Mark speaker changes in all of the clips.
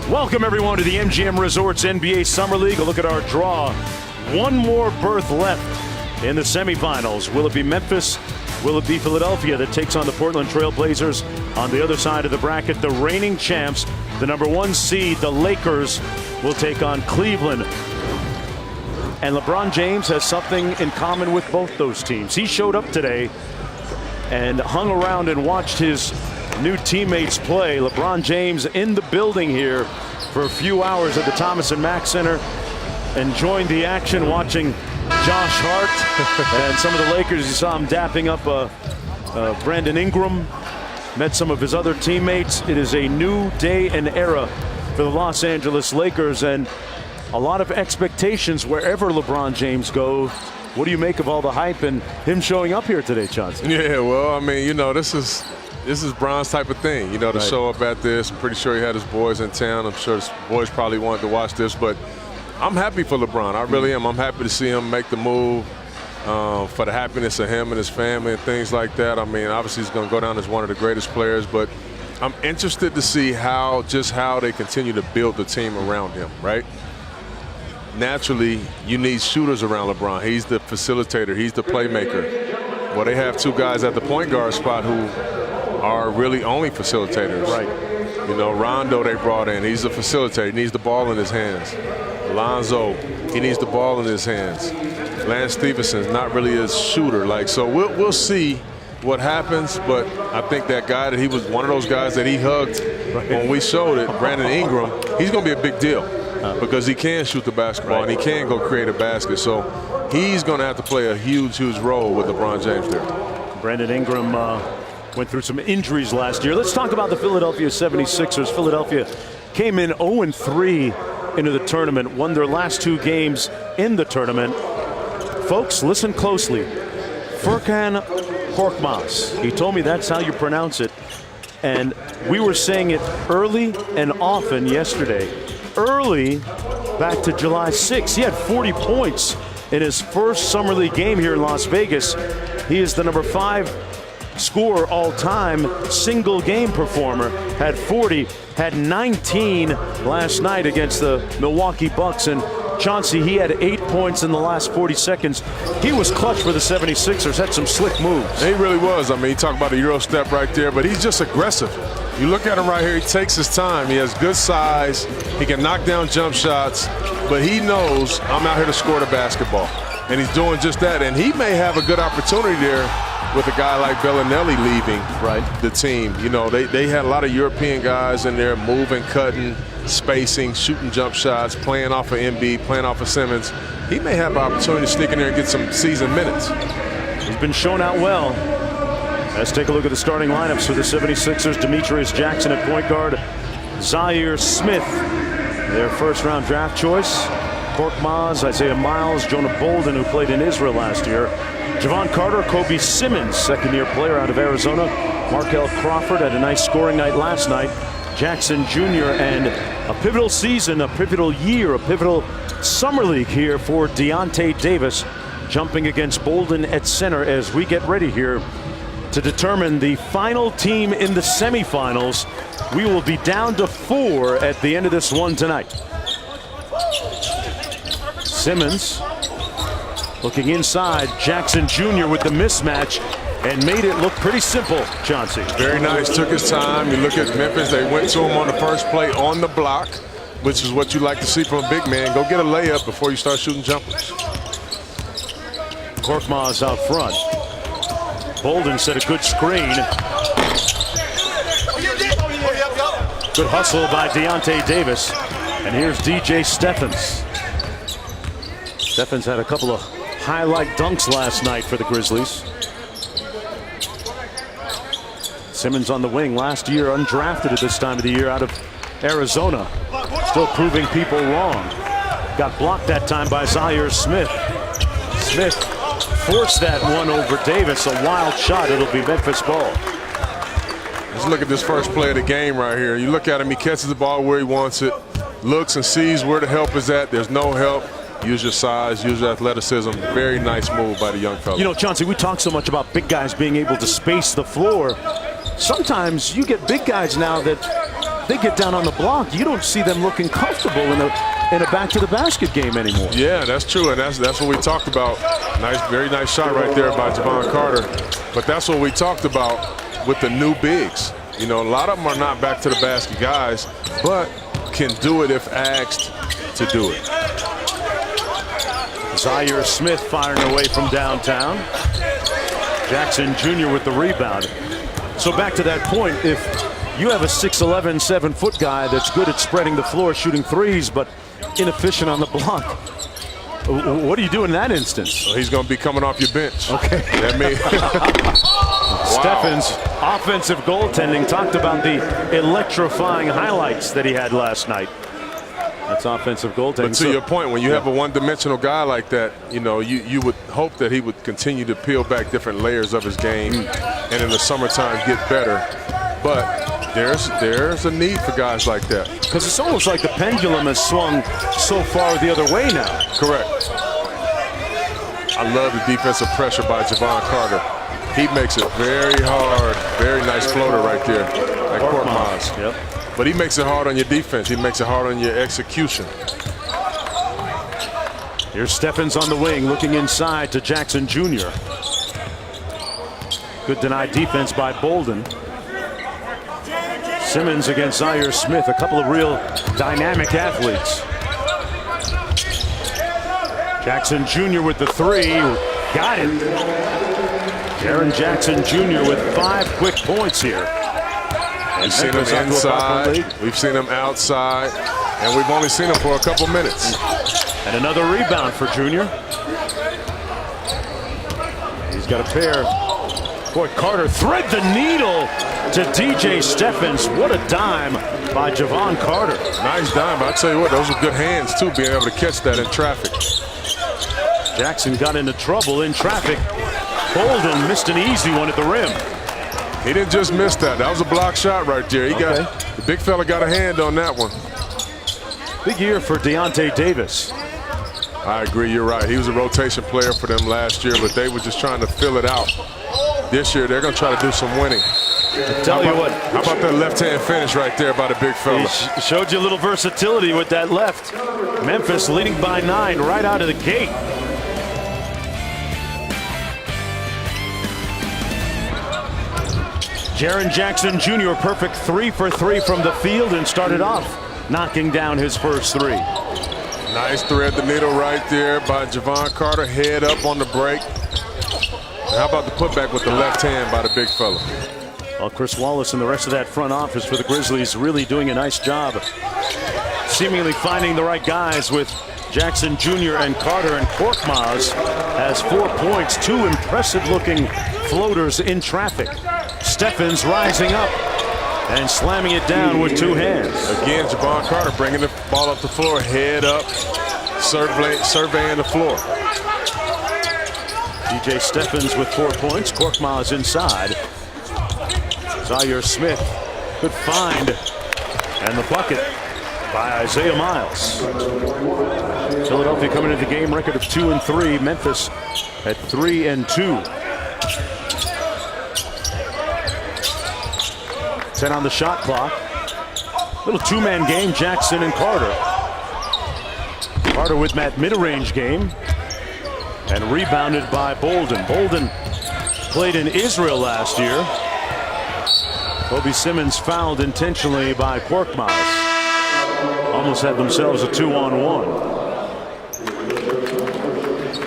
Speaker 1: Welcome everyone to the MGM Resorts NBA Summer League. A look at our draw. One more berth left in the semifinals. Will it be Memphis? Will it be Philadelphia that takes on the Portland Trail Blazers? On the other side of the bracket, the reigning champs, the #1 seed, the Lakers, will take on Cleveland. And LeBron James has something in common with both those teams. He showed up today and hung around and watched his new teammates play. LeBron James in the building here for a few hours at the Thomas & Mack Center, enjoying the action, watching Josh Hart and some of the Lakers. You saw him dapping up Brandon Ingram, met some of his other teammates. It is a new day and era for the Los Angeles Lakers, and a lot of expectations wherever LeBron James goes. What do you make of all the hype and him showing up here today, Johnson?
Speaker 2: Yeah, well, I mean, you know, this is Bron's type of thing, you know, to show up at this. I'm pretty sure he had his boys in town. I'm sure his boys probably wanted to watch this, but I'm happy for LeBron. I really am. I'm happy to see him make the move for the happiness of him and his family and things like that. I mean, obviously he's going to go down as one of the greatest players, but I'm interested to see how they continue to build the team around him, right? Naturally, you need shooters around LeBron. He's the facilitator. He's the playmaker. Well, they have two guys at the point guard spot who are really only facilitators.
Speaker 1: Right.
Speaker 2: You know, Rondo they brought in. He's a facilitator. He needs the ball in his hands. Lonzo, he needs the ball in his hands. Lance Stevenson's not really a shooter. So we'll see what happens, but I think that guy that he was one of those guys that he hugged when we showed it, Brandon Ingram, he's going to be a big deal because he can shoot the basketball and he can go create a basket. So he's going to have to play a huge, huge role with LeBron James there.
Speaker 1: Brandon Ingram went through some injuries last year. Let's talk about the Philadelphia 76ers. Philadelphia came in 0-3 into the tournament, won their last two games in the tournament. Folks, listen closely. Furkan Korkmaz. He told me that's how you pronounce it. And we were saying it early and often yesterday. Early, back to July 6th. He had 40 points in his first Summer League game here in Las Vegas. He is the #5 scorer all-time, single game performer. Had 40, had 19 last night against the Milwaukee Bucks. And Chauncey, he had 8 points in the last 40 seconds. He was clutch for the 76ers, had some slick moves.
Speaker 2: He really was. I mean, you talk about a Euro step right there, but he's just aggressive. You look at him right here, he takes his time. He has good size. He can knock down jump shots, but he knows I'm out here to score the basketball. And he's doing just that. And he may have a good opportunity there with a guy like Bellinelli leaving the team. You know, they had a lot of European guys in there moving, cutting, spacing, shooting jump shots, playing off of Embiid, playing off of Simmons. He may have an opportunity to sneak in there and get some season minutes.
Speaker 1: He's been shown out well. Let's take a look at the starting lineups for the 76ers. Demetrius Jackson at point guard. Zaire Smith, their first-round draft choice. Korkmaz, Isaiah Miles, Jonah Bolden, who played in Israel last year. Javon Carter, Kobe Simmons, second-year player out of Arizona. Markel Crawford had a nice scoring night last night. Jackson Jr. and a pivotal season, a pivotal year, a pivotal summer league here for Deontay Davis, jumping against Bolden at center as we get ready here to determine the final team in the semifinals. We will be down to 4 at the end of this one tonight. Simmons looking inside. Jackson Jr. with the mismatch and made it look pretty simple, Chauncey.
Speaker 2: Very nice, took his time. You look at Memphis, they went to him on the first play on the block, which is what you like to see from a big man. Go get a layup before you start shooting jumpers.
Speaker 1: Korkmaz out front. Bolden set a good screen. Good hustle by Deontay Davis. And here's DJ Stephens. Stephens had a couple of highlight dunks last night for the Grizzlies. Simmons on the wing last year, undrafted at this time of the year out of Arizona. Still proving people wrong. Got blocked that time by Zaire Smith. Smith forced that one over Davis. A wild shot. It'll be Memphis ball.
Speaker 2: Let's look at this first play of the game right here. You look at him, he catches the ball where he wants it, looks and sees where the help is at. There's no help. Use your size, use your athleticism. Very nice move by the young fella.
Speaker 1: You know, Chauncey, we talk so much about big guys being able to space the floor. Sometimes you get big guys now that they get down on the block, you don't see them looking comfortable in a back-to-the-basket game anymore.
Speaker 2: Yeah, that's true, and that's what we talked about. Very nice shot right there by Javon Carter. But that's what we talked about with the new bigs. You know, a lot of them are not back-to-the-basket guys, but can do it if asked to do it.
Speaker 1: Zaire Smith firing away from downtown. Jackson Jr. with the rebound. So back to that point, if you have a 6'11", 7-foot guy that's good at spreading the floor, shooting threes, but inefficient on the block, what do you do in that instance?
Speaker 2: Well, he's going to be coming off your bench.
Speaker 1: Okay.
Speaker 2: That means
Speaker 1: Steffens' offensive goaltending talked about the electrifying highlights that he had last night. That's offensive goaltending.
Speaker 2: But to your point, when you have a one-dimensional guy like that, you know, you would hope that he would continue to peel back different layers of his game and in the summertime get better. But there's a need for guys like that.
Speaker 1: Because it's almost like the pendulum has swung so far the other way now.
Speaker 2: Correct. I love the defensive pressure by Javon Carter. He makes it very hard. Very nice floater right there at Korkmaz.
Speaker 1: Yep.
Speaker 2: But he makes it hard on your defense. He makes it hard on your execution.
Speaker 1: Here's Steffens on the wing, looking inside to Jackson Jr. Good denied defense by Bolden. Simmons against Zaire Smith, a couple of real dynamic athletes. Jackson Jr. with the three, got it. Jaren Jackson Jr. with 5 quick points here.
Speaker 2: We've seen him inside, we've seen him outside, and we've only seen him for a couple minutes.
Speaker 1: And another rebound for Junior. He's got a pair. Boy, Carter thread the needle to DJ Steffens. What a dime by Javon Carter.
Speaker 2: Nice dime, but I tell you what, those are good hands too, being able to catch that in traffic.
Speaker 1: Jackson got into trouble in traffic. Bolden missed an easy one at the rim.
Speaker 2: He didn't just miss that. That was a block shot right there. The big fella got a hand on that one.
Speaker 1: Big year for Deontay Davis.
Speaker 2: I agree, you're right. He was a rotation player for them last year, but they were just trying to fill it out. This year, they're going to try to do some winning.
Speaker 1: Tell you what.
Speaker 2: How about that left-hand finish right there by the big fella?
Speaker 1: He showed you a little versatility with that left. Memphis leading by 9 right out of the gate. Jaren Jackson Jr. perfect 3 for 3 from the field and started off knocking down his first 3.
Speaker 2: Nice thread the needle right there by Javon Carter. Head up on the break. And how about the putback with the left hand by the big fella?
Speaker 1: Well, Chris Wallace and the rest of that front office for the Grizzlies really doing a nice job seemingly finding the right guys with Jackson Jr. and Carter, and Korkmaz has 4 points, 2 impressive-looking floaters in traffic. Steffens rising up and slamming it down with 2 hands.
Speaker 2: Again, Javon Carter bringing the ball up the floor, head up, surveying the floor.
Speaker 1: DJ Steffens with 4 points. Korkmaz inside. Zaire Smith, good find, and the bucket by Isaiah Miles. Philadelphia coming into the game, record of 2-3. Memphis at 3-2. 10 on the shot clock. Little 2-man game, Jackson and Carter. Carter with that mid-range game and rebounded by Bolden. Bolden played in Israel last year. Kobe Simmons fouled intentionally by Korkmaz. Almost had themselves a 2-on-1.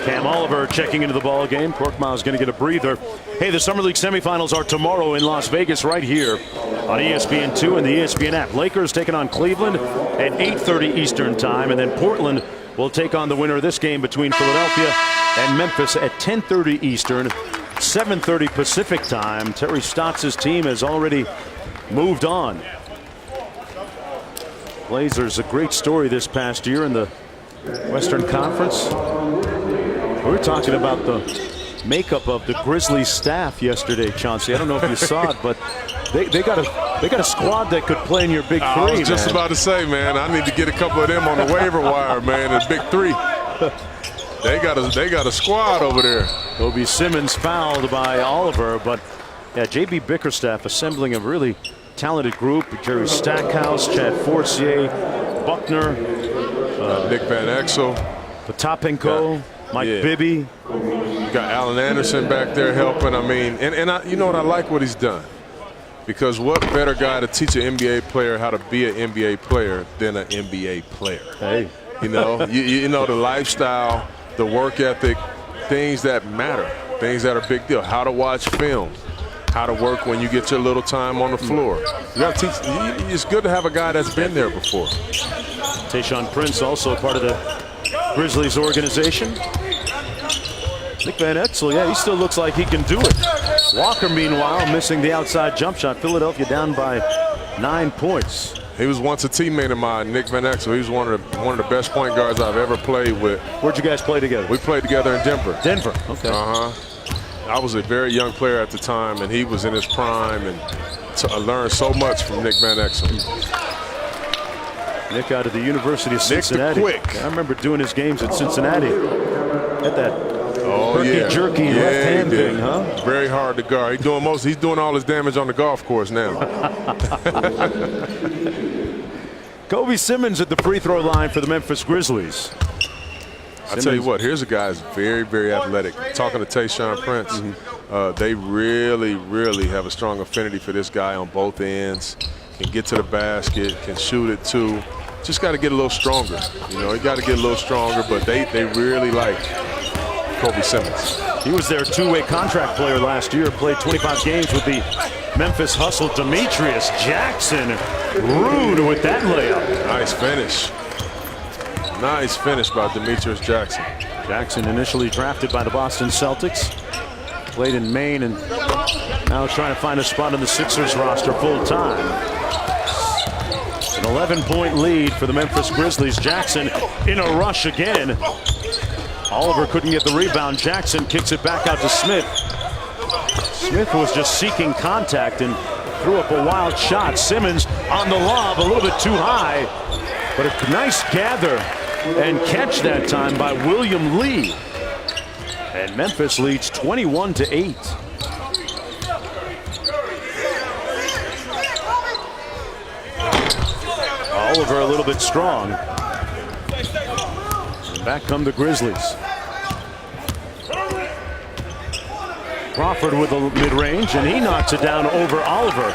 Speaker 1: Cam Oliver checking into the ball game. Korkmaz going to get a breather. Hey, the Summer League semifinals are tomorrow in Las Vegas right here on ESPN2 and the ESPN app. Lakers taking on Cleveland at 8:30 Eastern time, and then Portland will take on the winner of this game between Philadelphia and Memphis at 10:30 Eastern, 7:30 Pacific time. Terry Stotts' team has already moved on. Blazers, a great story this past year in the Western Conference. We were talking about the makeup of the Grizzlies staff yesterday, Chauncey. I don't know if you saw it, but they got a squad that could play in your big 3.
Speaker 2: I was just about to say, man, I need to get a couple of them on the waiver wire, man. The big 3. They got a squad over there.
Speaker 1: Kobe Simmons fouled by Oliver, but yeah, JB Bickerstaff assembling a really talented group. Jerry Stackhouse, Chad Forcier, Buckner,
Speaker 2: Nick Van Exel,
Speaker 1: Potapenko, Mike Bibby.
Speaker 2: You got Allen Anderson back there helping. I mean, you know what, I like what he's done. Because what better guy to teach an NBA player how to be an NBA player than an NBA player?
Speaker 1: Hey.
Speaker 2: You know, you know the lifestyle, the work ethic, things that matter, things that are a big deal. How to watch film, how to work when you get your little time on the floor. You got to teach. It's good to have a guy that's been there before.
Speaker 1: Tayshaun Prince, also part of the Grizzlies organization. Nick Van Exel, yeah, he still looks like he can do it. Walker, meanwhile, missing the outside jump shot. Philadelphia down by 9 points.
Speaker 2: He was once a teammate of mine, Nick Van Exel. He was one of the best point guards I've ever played with.
Speaker 1: Where'd you guys play together?
Speaker 2: We played together in Denver.
Speaker 1: Denver, okay.
Speaker 2: I was a very young player at the time, and he was in his prime, and I learned so much from Nick Van Exel.
Speaker 1: Nick out of the University of Cincinnati.
Speaker 2: Nick the Quick.
Speaker 1: I remember doing his games at Cincinnati. Had that jerky left hand thing, huh?
Speaker 2: Very hard to guard. He's doing all his damage on the golf course now.
Speaker 1: Kobe Simmons at the free throw line for the Memphis Grizzlies.
Speaker 2: I tell you what, here's a guy who's very, very athletic. Talking to Tayshaun Prince, they really, really have a strong affinity for this guy on both ends. Can get to the basket, can shoot it too. Just got to get a little stronger. You know, he got to get a little stronger, but they really like Kobe Simmons.
Speaker 1: He was their two-way contract player last year, played 25 games with the Memphis Hustle. Demetrius Jackson, rude with that layup.
Speaker 2: Nice finish. Nice finish by Demetrius Jackson.
Speaker 1: Jackson initially drafted by the Boston Celtics, played in Maine, and now trying to find a spot on the Sixers roster full-time. An 11-point lead for the Memphis Grizzlies. Jackson in a rush again. Oliver couldn't get the rebound. Jackson kicks it back out to Smith. Smith was just seeking contact and threw up a wild shot. Simmons on the lob, a little bit too high, but a nice gather and catch that time by William Lee. And Memphis leads 21-8. Oliver a little bit strong. And back come the Grizzlies. Crawford with a mid-range, and he knocks it down over Oliver.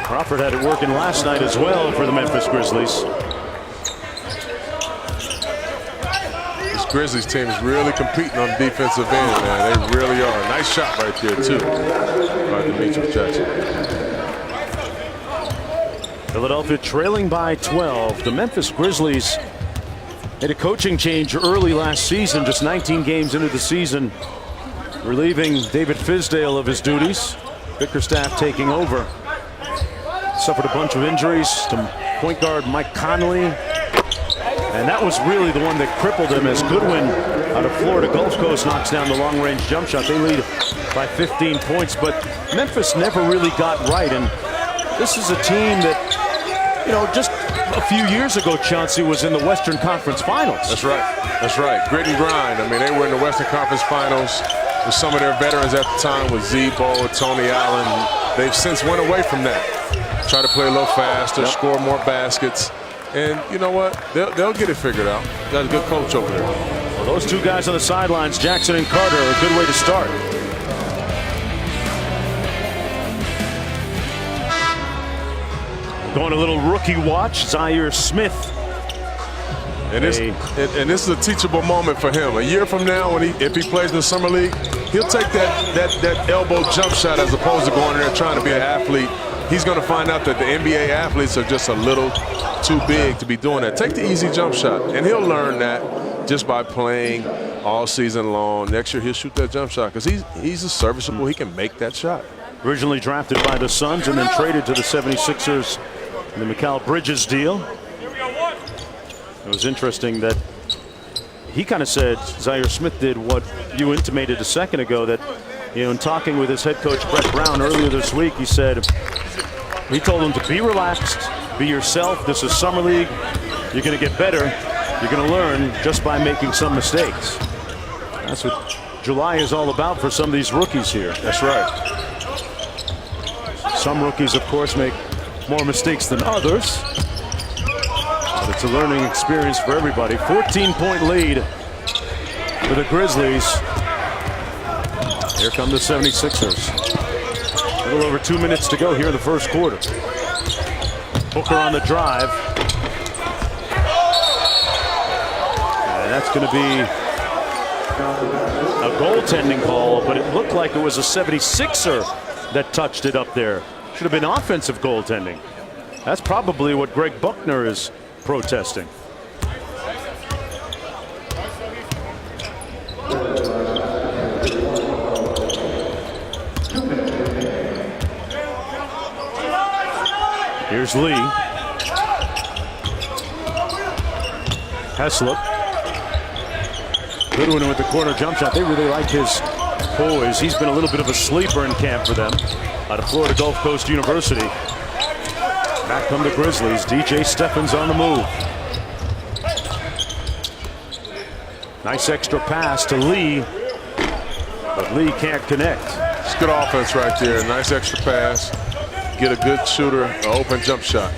Speaker 1: Crawford had it working last night as well for the Memphis Grizzlies.
Speaker 2: This Grizzlies team is really competing on the defensive end, man. They really are. Nice shot right there, too, by Demetrius Jackson.
Speaker 1: Philadelphia trailing by 12. The Memphis Grizzlies had a coaching change early last season, just 19 games into the season, relieving David Fizdale of his duties. Bickerstaff taking over. Suffered a bunch of injuries to point guard Mike Conley, and that was really the one that crippled him as Goodwin out of Florida Gulf Coast knocks down the long-range jump shot. They lead by 15 points, but Memphis never really got right, and this is a team that, you know, just a few years ago, Chauncey was in the Western Conference Finals.
Speaker 2: That's right. That's right. Grit and grind. I mean, they were in the Western Conference Finals with some of their veterans at the time, with Z-Bo, Tony Allen. They've since went away from that. Try to play a little faster, score more baskets. And you know what? They'll get it figured out. Got a good coach over there.
Speaker 1: Well, those two guys on the sidelines, Jackson and Carter, are a good way to start. Going a little rookie watch, Zaire Smith.
Speaker 2: And this is a teachable moment for him. A year from now, if he plays in the summer league, he'll take that elbow jump shot as opposed to going in there trying to be an athlete. He's going to find out that the NBA athletes are just a little too big to be doing that. Take the easy jump shot, and he'll learn that just by playing all season long. Next year, he'll shoot that jump shot because he's a serviceable. He can make that shot.
Speaker 1: Originally drafted by the Suns and then traded to the 76ers in the Mikal Bridges deal. It was interesting that he kind of said Zaire Smith did what you intimated a second ago, that, you know, in talking with his head coach Brett Brown earlier this week, he said he told him to be relaxed, be yourself. This is summer league. You're going to get better. You're going to learn just by making some mistakes. That's what July is all about for some of these rookies here.
Speaker 2: That's right.
Speaker 1: Some rookies, of course, make more mistakes than others. But it's a learning experience for everybody. 14-point lead for the Grizzlies. Here come the 76ers. A little over 2 minutes to go here in the first quarter. Booker on the drive. And that's going to be a goaltending call, but it looked like it was a 76er that touched it up there. Should have been offensive goaltending. That's probably what Greg Buckner is protesting. Here's Lee. Heslop. Goodwin with the corner jump shot. They really like his poise. He's been a little bit of a sleeper in camp for them out of Florida Gulf Coast University. Back come the Grizzlies. DJ Steffens on the move. Nice extra pass to Lee, but Lee can't connect.
Speaker 2: It's good offense right there. Nice extra pass. Get a good shooter, an open jump shot.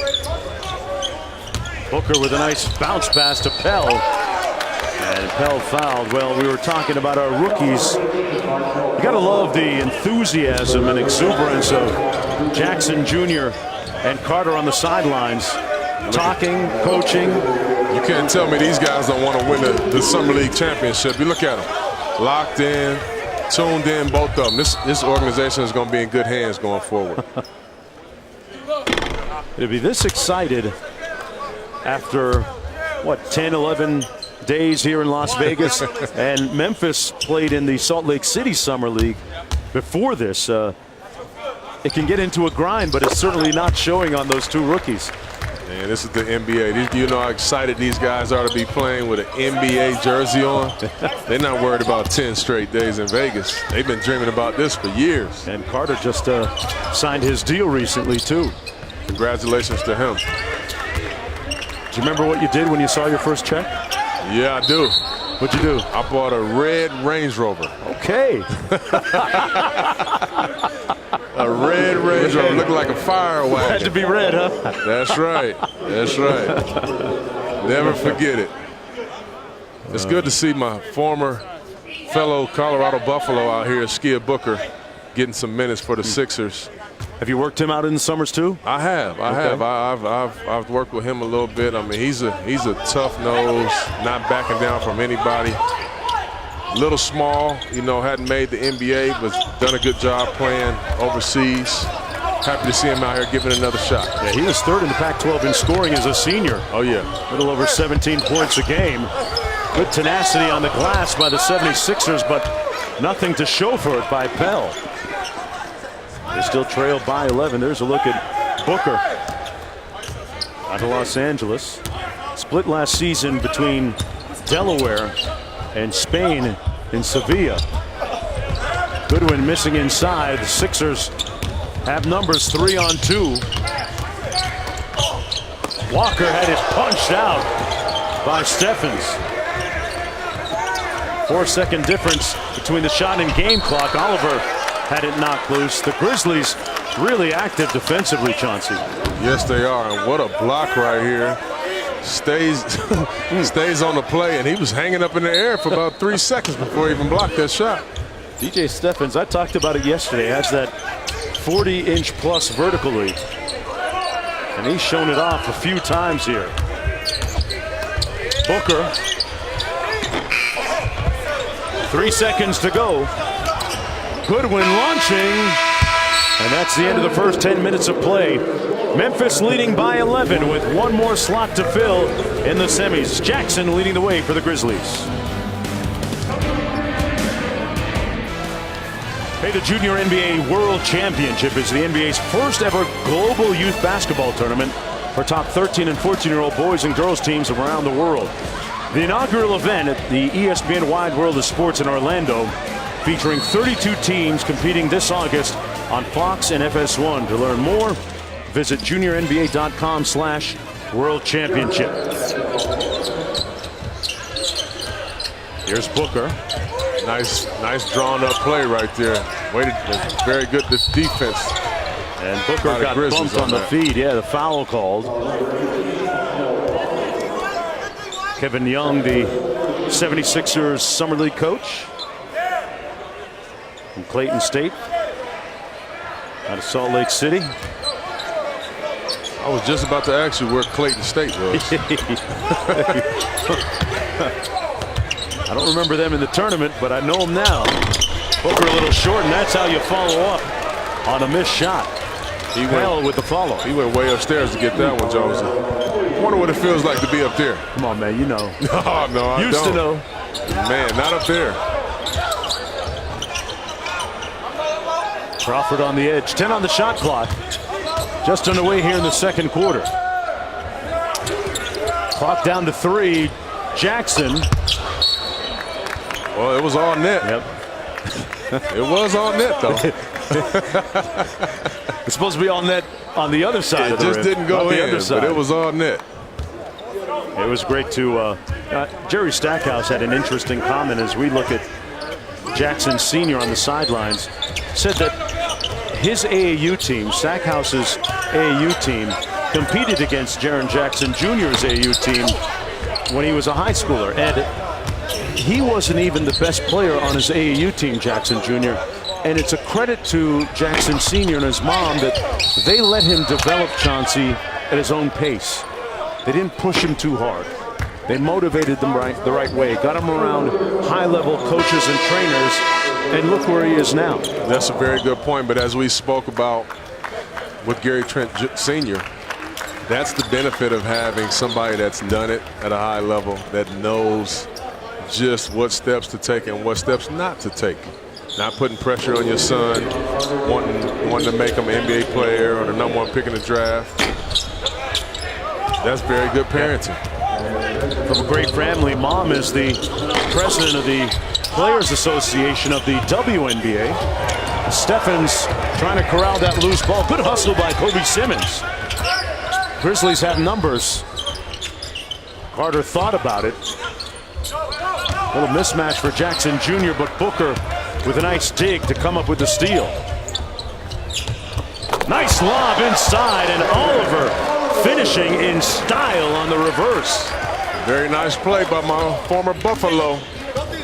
Speaker 1: Booker with a nice bounce pass to Pell. And Pell fouled. Well, we were talking about our rookies. You got to love the enthusiasm and exuberance of Jackson Jr. and Carter on the sidelines. Talking, coaching.
Speaker 2: You can't tell me these guys don't want to win the Summer League championship. You look at them. Locked in, tuned in, both of them. This organization is going to be in good hands going forward.
Speaker 1: To be this excited after, what, 10, 11 days here in Las Vegas. And Memphis played in the Salt Lake City Summer League before this. It can get into a grind, but it's certainly not showing on those two rookies.
Speaker 2: Man, this is the NBA. You know how excited these guys are to be playing with an NBA jersey on? They're not worried about 10 straight days in Vegas. They've been dreaming about this for years.
Speaker 1: And Carter just signed his deal recently, too.
Speaker 2: Congratulations to him.
Speaker 1: Do you remember what you did when you saw your first check?
Speaker 2: Yeah, I do.
Speaker 1: What'd you do?
Speaker 2: I bought a red Range Rover.
Speaker 1: Okay.
Speaker 2: A red Range Rover, looking like a fire wagon.
Speaker 1: Had to be red, huh?
Speaker 2: That's right. That's right. Never forget it. It's good to see my former fellow Colorado Buffalo out here, Skia Booker, getting some minutes for the Sixers.
Speaker 1: Have you worked him out in the summers too?
Speaker 2: I have. I've worked with him a little bit. I mean, he's a tough nose, not backing down from anybody. Little small, you know, hadn't made the NBA, but done a good job playing overseas. Happy to see him out here giving another shot.
Speaker 1: Yeah, he was third in the Pac-12 in scoring as a senior.
Speaker 2: Oh yeah,
Speaker 1: a little over 17 points a game. Good tenacity on the glass by the 76ers, but nothing to show for it by Pell. They still trail by 11. There's a look at Booker out of Los Angeles. Split last season between Delaware and Spain in Sevilla. Goodwin missing inside. The Sixers have numbers 3-on-2. Walker had it punched out by Steffens. 4-second difference between the shot and game clock. Oliver had it knocked loose. The Grizzlies really active defensively, Chauncey.
Speaker 2: Yes, they are. And what a block right here. Stays on the play, and he was hanging up in the air for about 3 seconds before he even blocked that shot.
Speaker 1: DJ Steffens, I talked about it yesterday, has that 40-inch plus vertically. And he's shown it off a few times here. Booker. 3 seconds to go. Goodwin launching, and that's the end of the first 10 minutes of play. Memphis leading by 11 with one more slot to fill in the semis. Jackson leading the way for the Grizzlies. Hey, the Junior NBA World Championship is the NBA's first ever global youth basketball tournament for top 13 and 14-year-old boys and girls teams from around the world. The inaugural event at the ESPN Wide World of Sports in Orlando, featuring 32 teams competing this August on Fox and FS1. To learn more, visit juniornba.com/World Championship. Here's Booker.
Speaker 2: Nice drawn up play right there. Very good defense
Speaker 1: And Booker got bumped on the feed. Yeah, the foul called. Kevin Young, the 76ers Summer League coach from Clayton State, out of Salt Lake City.
Speaker 2: I was just about to ask you where Clayton State was.
Speaker 1: I don't remember them in the tournament, but I know them now. Booker a little short, and that's how you follow up on a missed shot. He went with the follow.
Speaker 2: He went way upstairs to get that one, Jones. I wonder what it feels like to be up there.
Speaker 1: Come on, man, you know.
Speaker 2: No, I don't.
Speaker 1: Used to know.
Speaker 2: Man, not up there.
Speaker 1: Crawford on the edge. 10 on the shot clock. Just underway here in the second quarter. Clock down to 3. Jackson.
Speaker 2: Well, it was all net.
Speaker 1: Yep.
Speaker 2: It was all net, though.
Speaker 1: It's supposed to be all net on the other side of the rim.
Speaker 2: It just didn't go in, but it was all net.
Speaker 1: It was great to Jerry Stackhouse had an interesting comment as we look at Jackson Sr. on the sidelines. Said that his AAU team, Stackhouse's AAU team, competed against Jaren Jackson Jr.'s AAU team when he was a high schooler. And he wasn't even the best player on his AAU team, Jackson Jr. And it's a credit to Jackson Sr. and his mom that they let him develop Chauncey at his own pace. They didn't push him too hard. They motivated them the right way, got him around high-level coaches and trainers, and look where he is now.
Speaker 2: That's a very good point, but as we spoke about with Gary Trent Sr., that's the benefit of having somebody that's done it at a high level, that knows just what steps to take and what steps not to take. Not putting pressure on your son, wanting to make him an NBA player or the #1 pick in the draft. That's very good parenting.
Speaker 1: From a great family. Mom is the president of the Players Association of the WNBA. Steffens trying to corral that loose ball. Good hustle by Kobe Simmons. Grizzlies have numbers. Carter thought about it. A little mismatch for Jackson Jr., but Booker with a nice dig to come up with the steal. Nice lob inside, and Oliver finishing in style on the reverse.
Speaker 2: Very nice play by my former Buffalo,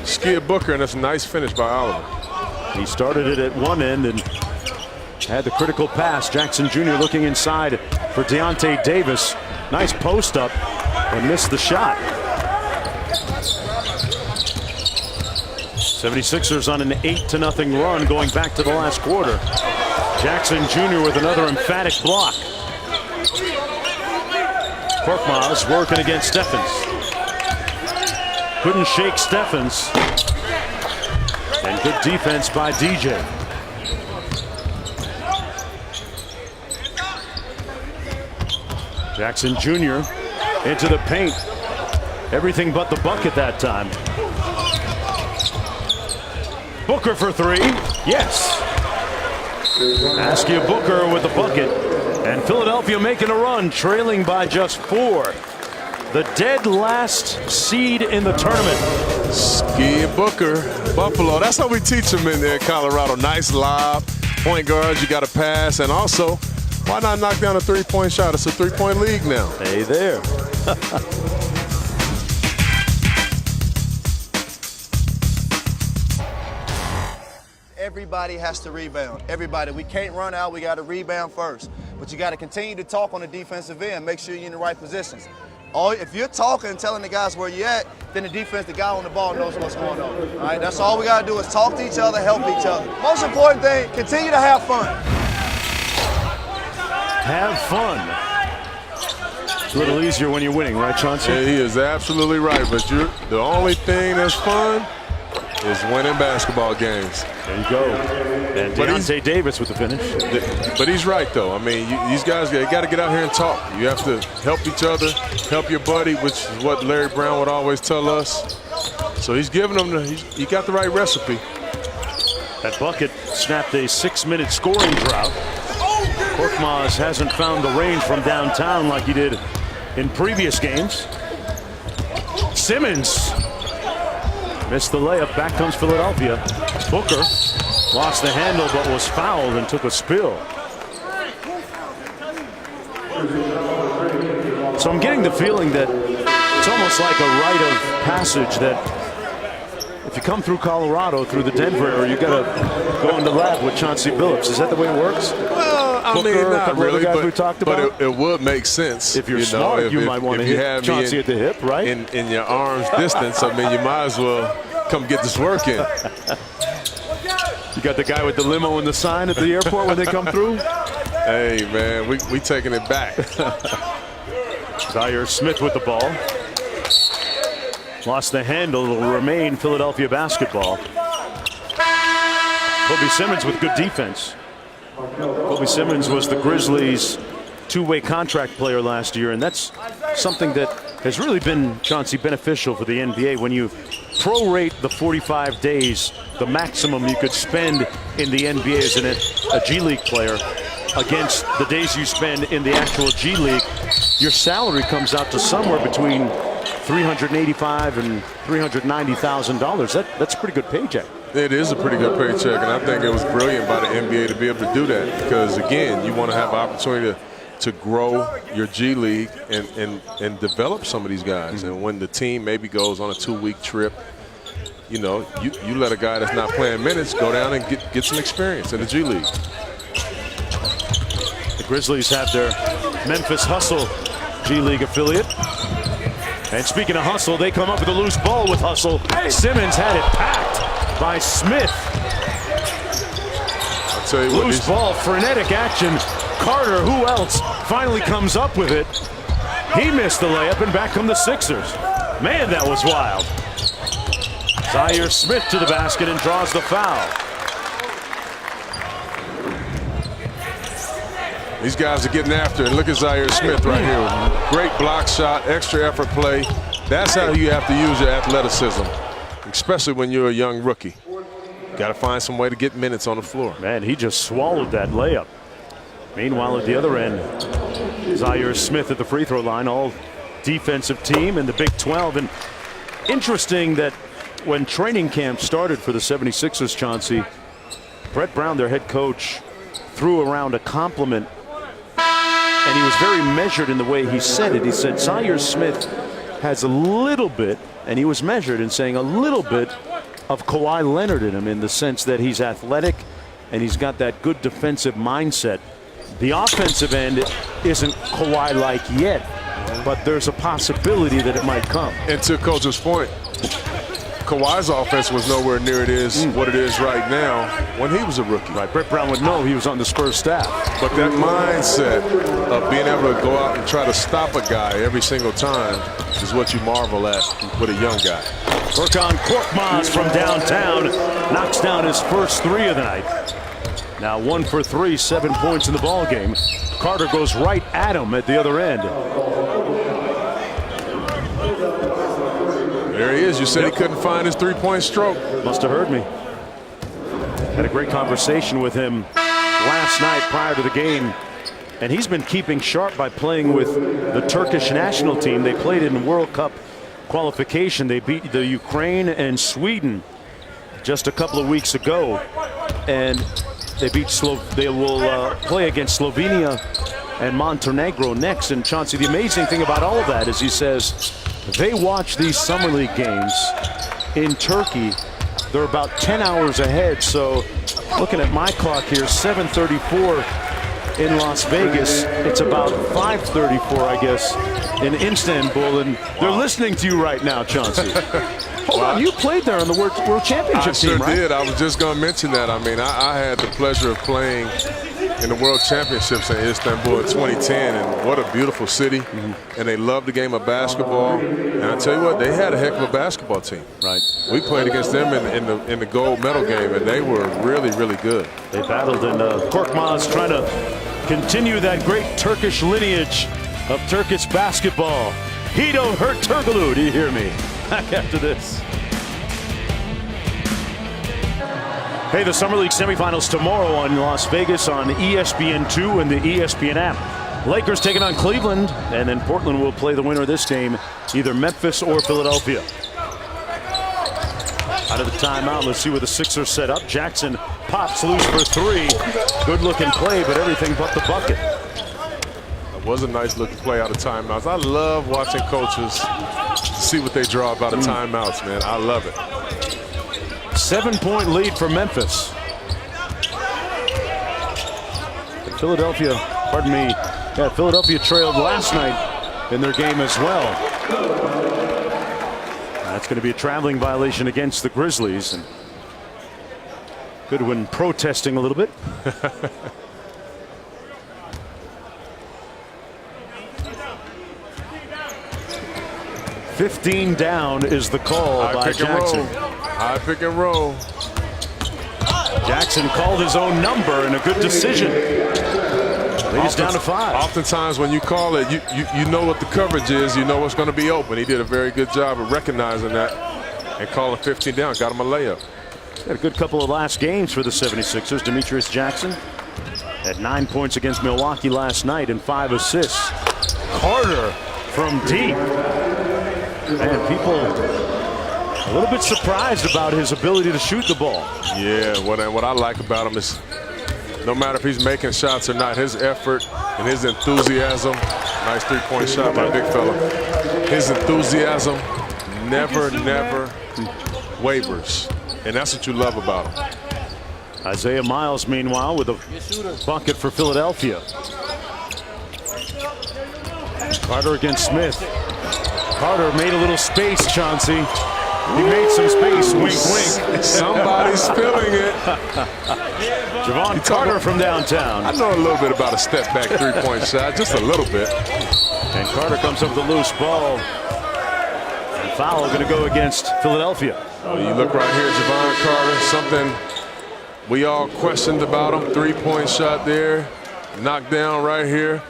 Speaker 2: Skid Booker, and that's a nice finish by Oliver.
Speaker 1: He started it at one end and had the critical pass. Jackson Jr. looking inside for Deontay Davis. Nice post up and missed the shot. 76ers on an 8-0 run going back to the last quarter. Jackson Jr. with another emphatic block. Korkmaz working against Steffens. Couldn't shake Steffens. And good defense by DJ. Jackson Jr. into the paint. Everything but the bucket that time. Booker for 3. Yes. Askia Booker with the bucket. And Philadelphia making a run, trailing by just 4. The dead last seed in the tournament.
Speaker 2: Skid Booker, Buffalo. That's how we teach them in there in Colorado. Nice lob. Point guards, you got to pass. And also, why not knock down a 3-point shot? It's a 3-point league now.
Speaker 1: Hey there.
Speaker 3: Everybody has to rebound. Everybody. We can't run out. We got to rebound first. But you got to continue to talk on the defensive end. Make sure you're in the right positions. If you're talking and telling the guys where you're at, then the defense, the guy on the ball knows what's going on. All right, that's all we got to do is talk to each other, help each other. Most important thing, continue to have fun.
Speaker 1: Have fun. It's a little easier when you're winning, right, Chauncey?
Speaker 2: Yeah, he is absolutely right. But the only thing that's fun is winning basketball games.
Speaker 1: There you go. And Deontay Davis with the finish.
Speaker 2: But he's right, though. I mean, these guys, they got to get out here and talk. You have to help each other, help your buddy, which is what Larry Brown would always tell us. So he's giving them he got the right recipe.
Speaker 1: That bucket snapped a 6-minute scoring drought. Korkmaz hasn't found the range from downtown like he did in previous games. Simmons missed the layup. Back comes Philadelphia. Booker lost the handle but was fouled and took a spill. So I'm getting the feeling that it's almost like a rite of passage that if you come through Colorado, through the Denver area, you got to go into lab with Chauncey Billups. Is that the way it works?
Speaker 2: Well, I mean, not really,
Speaker 1: guys we talked about?
Speaker 2: But it would make sense.
Speaker 1: If you're smart, you might want to hit Chauncey at the hip, right?
Speaker 2: In your arm's distance, I mean, you might as well come get this work in.
Speaker 1: You got the guy with the limo and the sign at the airport when they come through?
Speaker 2: Hey, man, we taking it back.
Speaker 1: Zaire Smith with the ball. Lost the handle. It'll remain Philadelphia basketball. Kobe Simmons with good defense. Kobe Simmons was the Grizzlies' two-way contract player last year, and that's something that has really been, Chauncey, beneficial for the NBA. When you prorate the 45 days, the maximum you could spend in the NBA as a G League player against the days you spend in the actual G League, your salary comes out to somewhere between $385,000 and $390,000. That's a pretty good paycheck.
Speaker 2: It is a pretty good paycheck, and I think it was brilliant by the NBA to be able to do that because, again, you want to have an opportunity to grow your G League and develop some of these guys. And when the team maybe goes on a 2-week trip, you know, you let a guy that's not playing minutes go down and get some experience in the G League.
Speaker 1: The Grizzlies have their Memphis Hustle G League affiliate. And speaking of hustle, they come up with a loose ball with hustle. Simmons had it packed by Smith.
Speaker 2: I'll tell you what,
Speaker 1: loose ball, frenetic action. Carter, who else, finally comes up with it. He missed the layup, and back come the Sixers. Man, that was wild. Zaire Smith to the basket and draws the foul.
Speaker 2: These guys are getting after it. Look at Zaire Smith right here. Great block shot, extra effort play. That's how you have to use your athleticism, especially when you're a young rookie. Got to find some way to get minutes on the floor.
Speaker 1: Man, he just swallowed that layup. Meanwhile, at the other end, Zaire Smith at the free throw line, all defensive team in the Big 12. And interesting that when training camp started for the 76ers, Chauncey, Brett Brown, their head coach, threw around a compliment. And he was very measured in the way he said it. He said Zaire Smith has a little bit, and he was measured in saying a little bit of Kawhi Leonard in him, in the sense that he's athletic and he's got that good defensive mindset. The offensive end isn't Kawhi-like yet, but there's a possibility that it might come.
Speaker 2: And to Coach's point, Kawhi's offense was nowhere near what it is right now when he was a rookie.
Speaker 1: Right, Brett Brown would know he was on the Spurs staff.
Speaker 2: But that mindset of being able to go out and try to stop a guy every single time is what you marvel at with a young guy.
Speaker 1: Furkan Korkmaz from downtown knocks down his first three of the night. Now 1 for 3, 7 points in the ball game. Carter goes right at him at the other end.
Speaker 2: There he is. You said he couldn't find his three-point stroke.
Speaker 1: Must have heard me. Had a great conversation with him last night prior to the game. And he's been keeping sharp by playing with the Turkish national team. They played in World Cup qualification. They beat the Ukraine and Sweden just a couple of weeks ago. And they will play against Slovenia and Montenegro next. And Chauncey, the amazing thing about all of that is he says they watch these summer league games in Turkey. They're about 10 hours ahead. So looking at my clock here, 7:34 in Las Vegas. It's about 5:34, I guess, in Istanbul. And they're listening to you right now, Chauncey. Hold on, you played there on the World Championship team, right?
Speaker 2: I sure did. I was just going to mention that. I mean, I had the pleasure of playing in the World Championships in Istanbul in 2010, and what a beautiful city. And they loved the game of basketball. And I tell you what, they had a heck of a basketball team.
Speaker 1: Right.
Speaker 2: We played against them in the gold medal game, and they were really, really good.
Speaker 1: They battled, and Korkmaz trying to continue that great Turkish lineage of Turkish basketball. He don't hurt Turkoglu, do you hear me? Back after this. Hey, the Summer League semifinals tomorrow on Las Vegas on ESPN2 and the ESPN app. Lakers taking on Cleveland, and then Portland will play the winner of this game, either Memphis or Philadelphia. Out of the timeout, let's see where the Sixers set up. Jackson pops loose for three. Good looking play, but everything but the bucket.
Speaker 2: Was a nice looking play out of timeouts. I love watching coaches see what they draw out of timeouts, man. I love it.
Speaker 1: 7-point lead for Memphis. Philadelphia, pardon me, yeah, Philadelphia trailed last night in their game as well. That's going to be a traveling violation against the Grizzlies. And Goodwin protesting a little bit. 15 down is the call by Jackson.
Speaker 2: High pick and roll.
Speaker 1: Jackson called his own number and a good decision. Leads down to 5.
Speaker 2: Oftentimes when you call it, you know what the coverage is. You know what's going to be open. He did a very good job of recognizing that and calling 15 down. Got him a layup.
Speaker 1: Had a good couple of last games for the 76ers. Demetrius Jackson had 9 points against Milwaukee last night and 5 assists. Carter from deep. Man, people a little bit surprised about his ability to shoot the ball.
Speaker 2: Yeah, what I like about him is no matter if he's making shots or not, his effort and his enthusiasm. Nice three-point shot by big fella. His enthusiasm never wavers. And that's what you love about him.
Speaker 1: Isaiah Miles, meanwhile, with a bucket for Philadelphia. Carter against Smith. Carter made a little space, Chauncey. He made some space, wink, wink.
Speaker 2: Somebody's feeling it.
Speaker 1: Javon Carter from downtown.
Speaker 2: I know a little bit about a step-back three-point shot, just a little bit.
Speaker 1: And Carter comes up with a loose ball. And foul going to go against Philadelphia.
Speaker 2: Oh, you look right here, Javon Carter, something we all questioned about him. Three-point shot there, knocked down right here.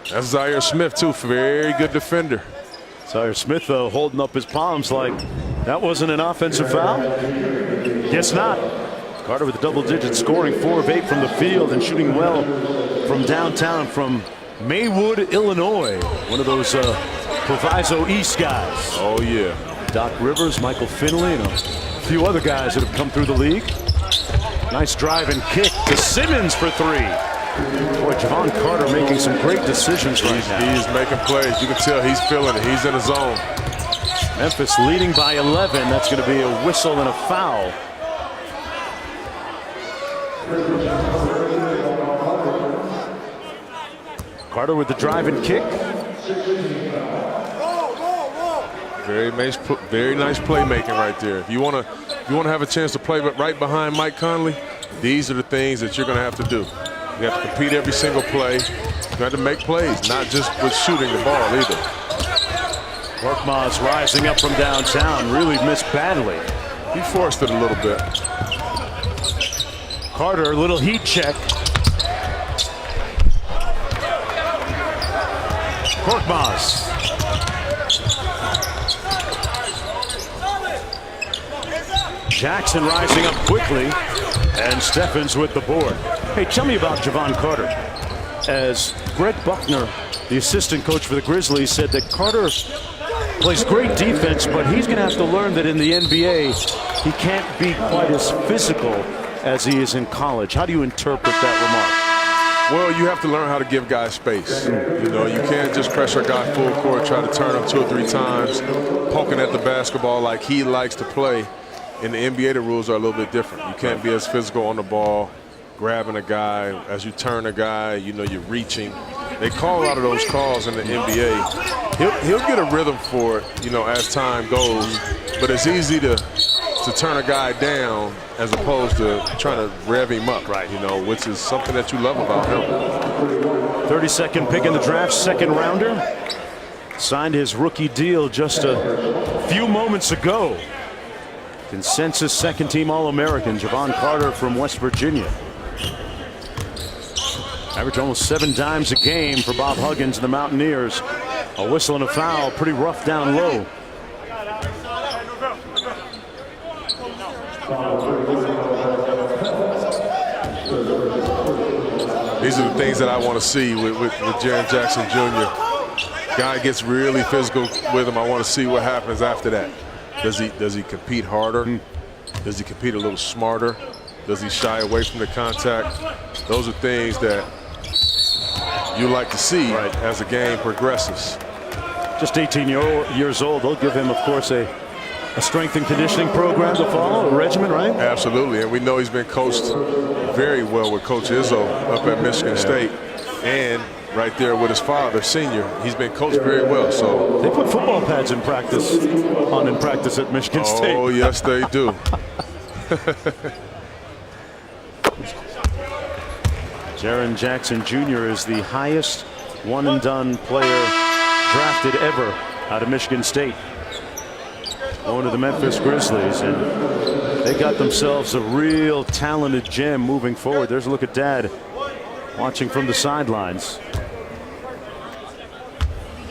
Speaker 2: That's Zaire Smith, too, very good defender.
Speaker 1: Zaire Smith, though, holding up his palms like that wasn't an offensive foul. Guess not. Carter with a double-digit scoring, 4 of 8 from the field and shooting well from downtown from Maywood, Illinois. One of those Proviso East guys.
Speaker 2: Oh, yeah.
Speaker 1: Doc Rivers, Michael Finley, and a few other guys that have come through the league. Nice drive and kick to Simmons for 3. Boy, Javon Carter making some great decisions right now.
Speaker 2: He's making plays. You can tell he's feeling it. He's in his zone.
Speaker 1: Memphis leading by 11. That's going to be a whistle and a foul. Carter with the drive and kick.
Speaker 2: Very nice playmaking right there. If you want to have a chance to play right behind Mike Conley, these are the things that you're going to have to do. You have to compete every single play. You have to make plays, not just with shooting the ball either.
Speaker 1: Korkmaz rising up from downtown, really missed badly.
Speaker 2: He forced it a little bit.
Speaker 1: Carter, little heat check. Korkmaz. Jackson rising up quickly, and Steffens with the board. Hey, tell me about Javon Carter. As Greg Buckner, the assistant coach for the Grizzlies, said that Carter plays great defense, but he's going to have to learn that in the NBA, he can't be quite as physical as he is in college. How do you interpret that
Speaker 2: remark? Well, you have to learn how to give guys space. You know, you can't just pressure a guy full court, try to turn him 2 or 3 times, poking at the basketball like he likes to play. In the NBA, the rules are a little bit different. You can't be as physical on the ball, grabbing a guy. As you turn a guy, you know, you're reaching. They call a lot of those calls in the NBA. He'll get a rhythm for it, you know, as time goes. But it's easy to turn a guy down as opposed to trying to rev him up, right? You know, which is something that you love about him.
Speaker 1: 32nd pick in the draft, second rounder. Signed his rookie deal just a few moments ago. Consensus second-team All-American, Javon Carter from West Virginia. Average almost 7 dimes a game for Bob Huggins and the Mountaineers. A whistle and a foul, pretty rough down low.
Speaker 2: These are the things that I want to see with Jaren Jackson Jr. Guy gets really physical with him. I want to see what happens after that. Does he compete harder? Does he compete a little smarter? Does he shy away from the contact? Those are things that you like to see as the game progresses.
Speaker 1: Just 18 years old. They'll give him, of course, a strength and conditioning program to follow, a regimen, right?
Speaker 2: Absolutely, and we know he's been coached very well with Coach Izzo up at Michigan State, and right there with his father, senior. He's been coached very well. So
Speaker 1: they put football pads in practice at Michigan State.
Speaker 2: Oh, yes, they do.
Speaker 1: Jaren Jackson Jr. is the highest one-and-done player drafted ever out of Michigan State. Going to the Memphis Grizzlies, and they got themselves a real talented gem moving forward. There's a look at Dad watching from the sidelines.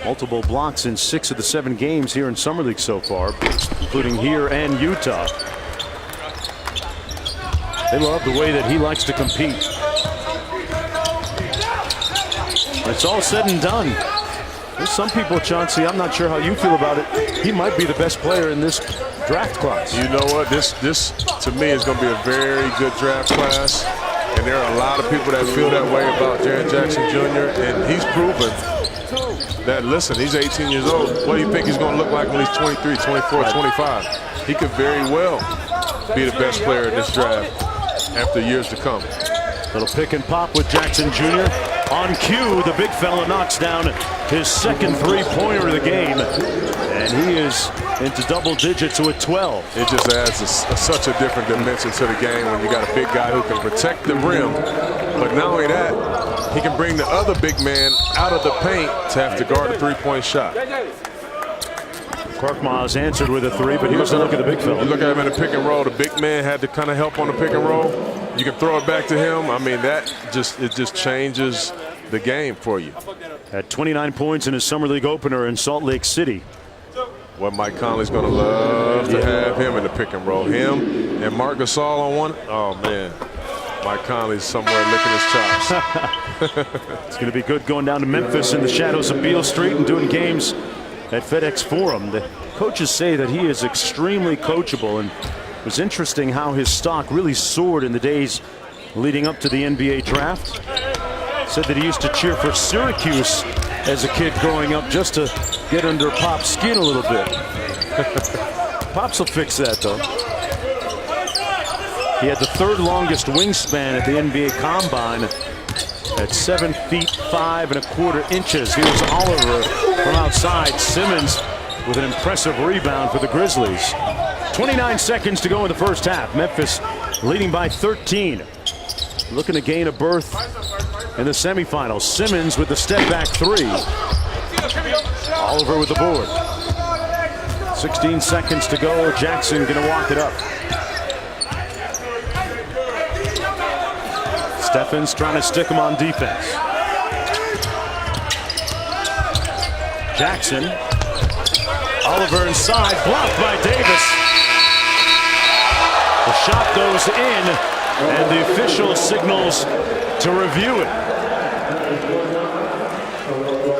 Speaker 1: Multiple blocks in 6 of the 7 games here in Summer League so far, including here and Utah. They love the way that he likes to compete. It's all said and done. There's some people, Chauncey, I'm not sure how you feel about it. He might be the best player in this draft class.
Speaker 2: You know what? This to me is going to be a very good draft class. And there are a lot of people that feel that way about Jaren Jackson Jr. And he's proven that, listen, he's 18 years old. What do you think he's going to look like when he's 23, 24, 25? He could very well be the best player in this draft after years to come.
Speaker 1: Little pick and pop with Jackson Jr. On cue, the big fella knocks down his second three-pointer of the game, and he is into double digits with 12.
Speaker 2: It just adds such a different dimension to the game when you got a big guy who can protect the rim, but not only that, he can bring the other big man out of the paint to have to guard a three-point shot.
Speaker 1: Korkmaz answered with a 3, but here's a look at the big fella.
Speaker 2: You look at him in the pick and roll. The big man had to kind of help on the pick and roll. You can throw it back to him. I mean, it just changes the game for you.
Speaker 1: Had 29 points in his Summer League opener in Salt Lake City.
Speaker 2: What Mike Conley's going to love to have him in the pick and roll. Him and Marc Gasol on one. Oh, man. Mike Conley's somewhere licking his chops.
Speaker 1: It's going to be good going down to Memphis in the shadows of Beale Street and doing games at FedEx Forum. The coaches say that he is extremely coachable, and it was interesting how his stock really soared in the days leading up to the NBA draft. Said that he used to cheer for Syracuse as a kid growing up just to get under Pop's skin a little bit. Pops will fix that, though. He had the 3rd longest wingspan at the NBA Combine at 7 feet 5 1/4 inches. Here's Oliver from outside. Simmons with an impressive rebound for the Grizzlies. 29 seconds to go in the first half. Memphis leading by 13. Looking to gain a berth in the semifinals. Simmons with the step back 3. Oliver with the board. 16 seconds to go. Jackson gonna walk it up. Steffens trying to stick him on defense. Jackson. Oliver inside, blocked by Davis. The shot goes in, and the official signals to review it.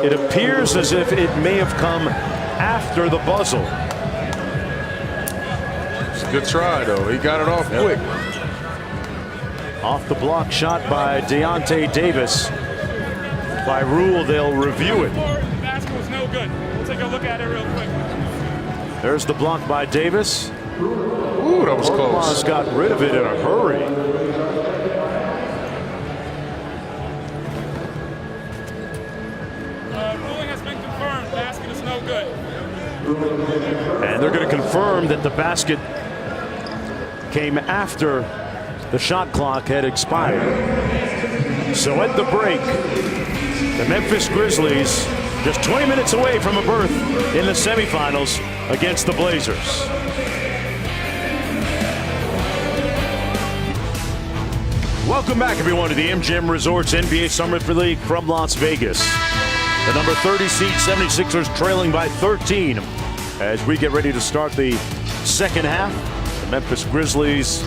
Speaker 1: It appears as if it may have come after the buzzer.
Speaker 2: It's a good try, though. He got it off quick.
Speaker 1: Off the block shot by Deontay Davis. By rule, they'll review it.
Speaker 4: Basketball's no good. We'll take a look at it real quick.
Speaker 1: There's the block by Davis.
Speaker 2: Ooh, that was close.
Speaker 1: Got rid of it in a hurry.
Speaker 4: Ruling has been confirmed. Basket is no good.
Speaker 1: And they're going to confirm that the basket came after the shot clock had expired. So at the break, the Memphis Grizzlies just 20 minutes away from a berth in the semifinals against the Blazers. Welcome back, everyone, to the MGM Resorts NBA Summer League from Las Vegas. The number 30 seed 76ers trailing by 13 as we get ready to start the second half. The Memphis Grizzlies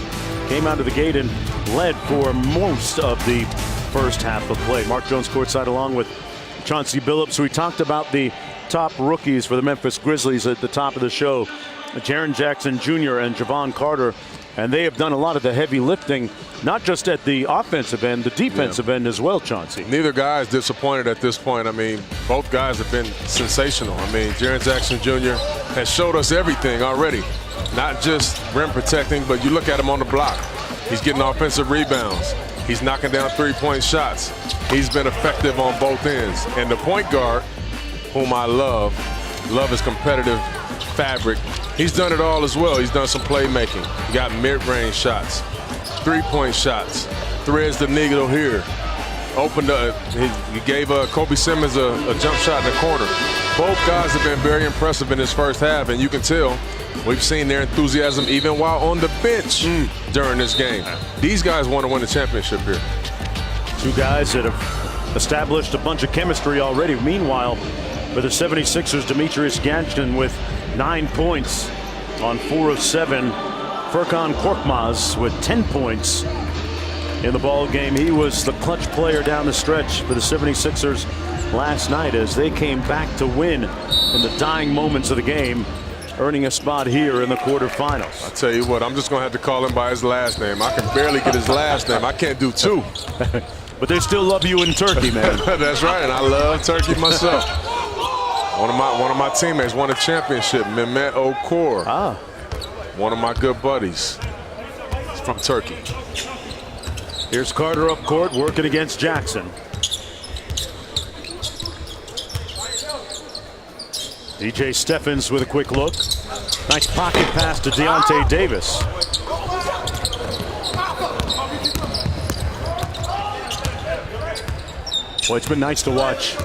Speaker 1: came out of the gate and led for most of the first half of play. Mark Jones courtside along with Chauncey Billups. We talked about the top rookies for the Memphis Grizzlies at the top of the show. Jaren Jackson Jr. and Javon Carter And they have done a lot of the heavy lifting, not just at the offensive end, the defensive end as well, Chauncey.
Speaker 2: Neither guy is disappointed at this point. I mean, both guys have been sensational. I mean, Jaren Jackson Jr. has showed us everything already. Not just rim protecting, but you look at him on the block. He's getting offensive rebounds. He's knocking down three-point shots. He's been effective on both ends. And the point guard, whom I love his competitive fabric. He's done it all as well. He's done some playmaking. He got mid-range shots, three-point shots, threads the needle here. Opened up, he gave Kobe Simmons a jump shot in the corner. Both guys have been very impressive in this first half, and you can tell we've seen their enthusiasm even while on the bench during this game. These guys want to win the championship here.
Speaker 1: Two guys that have established a bunch of chemistry already. Meanwhile, for the 76ers, Demetrius Ganshin with 9 points on 4 of 7. Furkan Korkmaz with 10 points in the ball game. He was the clutch player down the stretch for the 76ers last night as they came back to win in the dying moments of the game, earning a spot here in the quarterfinals.
Speaker 2: I tell you what, I'm just going to have to call him by his last name. I can barely get his last name. I can't do two.
Speaker 1: But they still love you in Turkey, man.
Speaker 2: That's right, and I love Turkey myself. One of my teammates won a championship, Mehmet Okur. One of my good buddies. He's from Turkey.
Speaker 1: Here's Carter up court working against Jackson. DJ Steffens with a quick look. Nice pocket pass to Deontay Davis. Well, it's been nice to watch.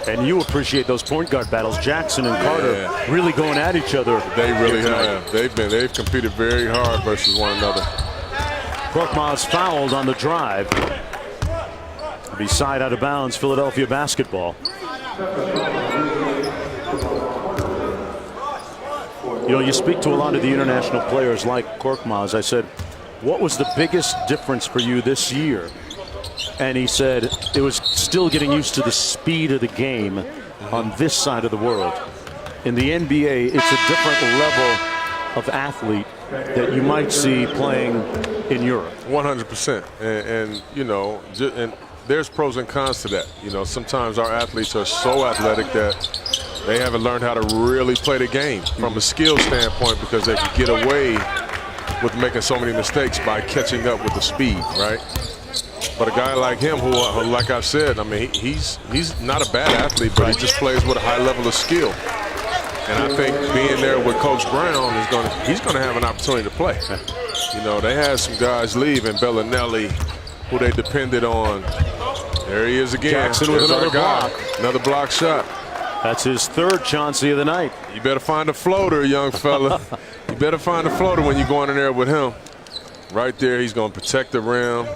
Speaker 1: And you appreciate those point guard battles. Jackson and Carter really going at each other.
Speaker 2: They really have. They've competed very hard versus one another.
Speaker 1: Korkmaz fouled on the drive. It'll be side out of bounds, Philadelphia basketball. You know, you speak to a lot of the international players like Korkmaz. I said, what was the biggest difference for you this year? And he said it was still getting used to the speed of the game on this side of the world. In the NBA, it's a different level of athlete that you might see playing in Europe.
Speaker 2: 100%. And you know, and there's pros and cons to that. You know, sometimes our athletes are so athletic that they haven't learned how to really play the game from a skill standpoint because they can get away with making so many mistakes by catching up with the speed, right? But a guy like him, who, like I've said, I mean, he's not a bad athlete, but he just plays with a high level of skill. And I think being there with Coach Brown he's going to have an opportunity to play. You know, they had some guys leave, and Bellinelli, who they depended on. There he is again.
Speaker 1: Jackson with another block.
Speaker 2: Another block shot.
Speaker 1: That's his third Chauncey of the night.
Speaker 2: You better find a floater, young fella. You better find a floater when you go in there with him. Right there, he's going to protect the rim.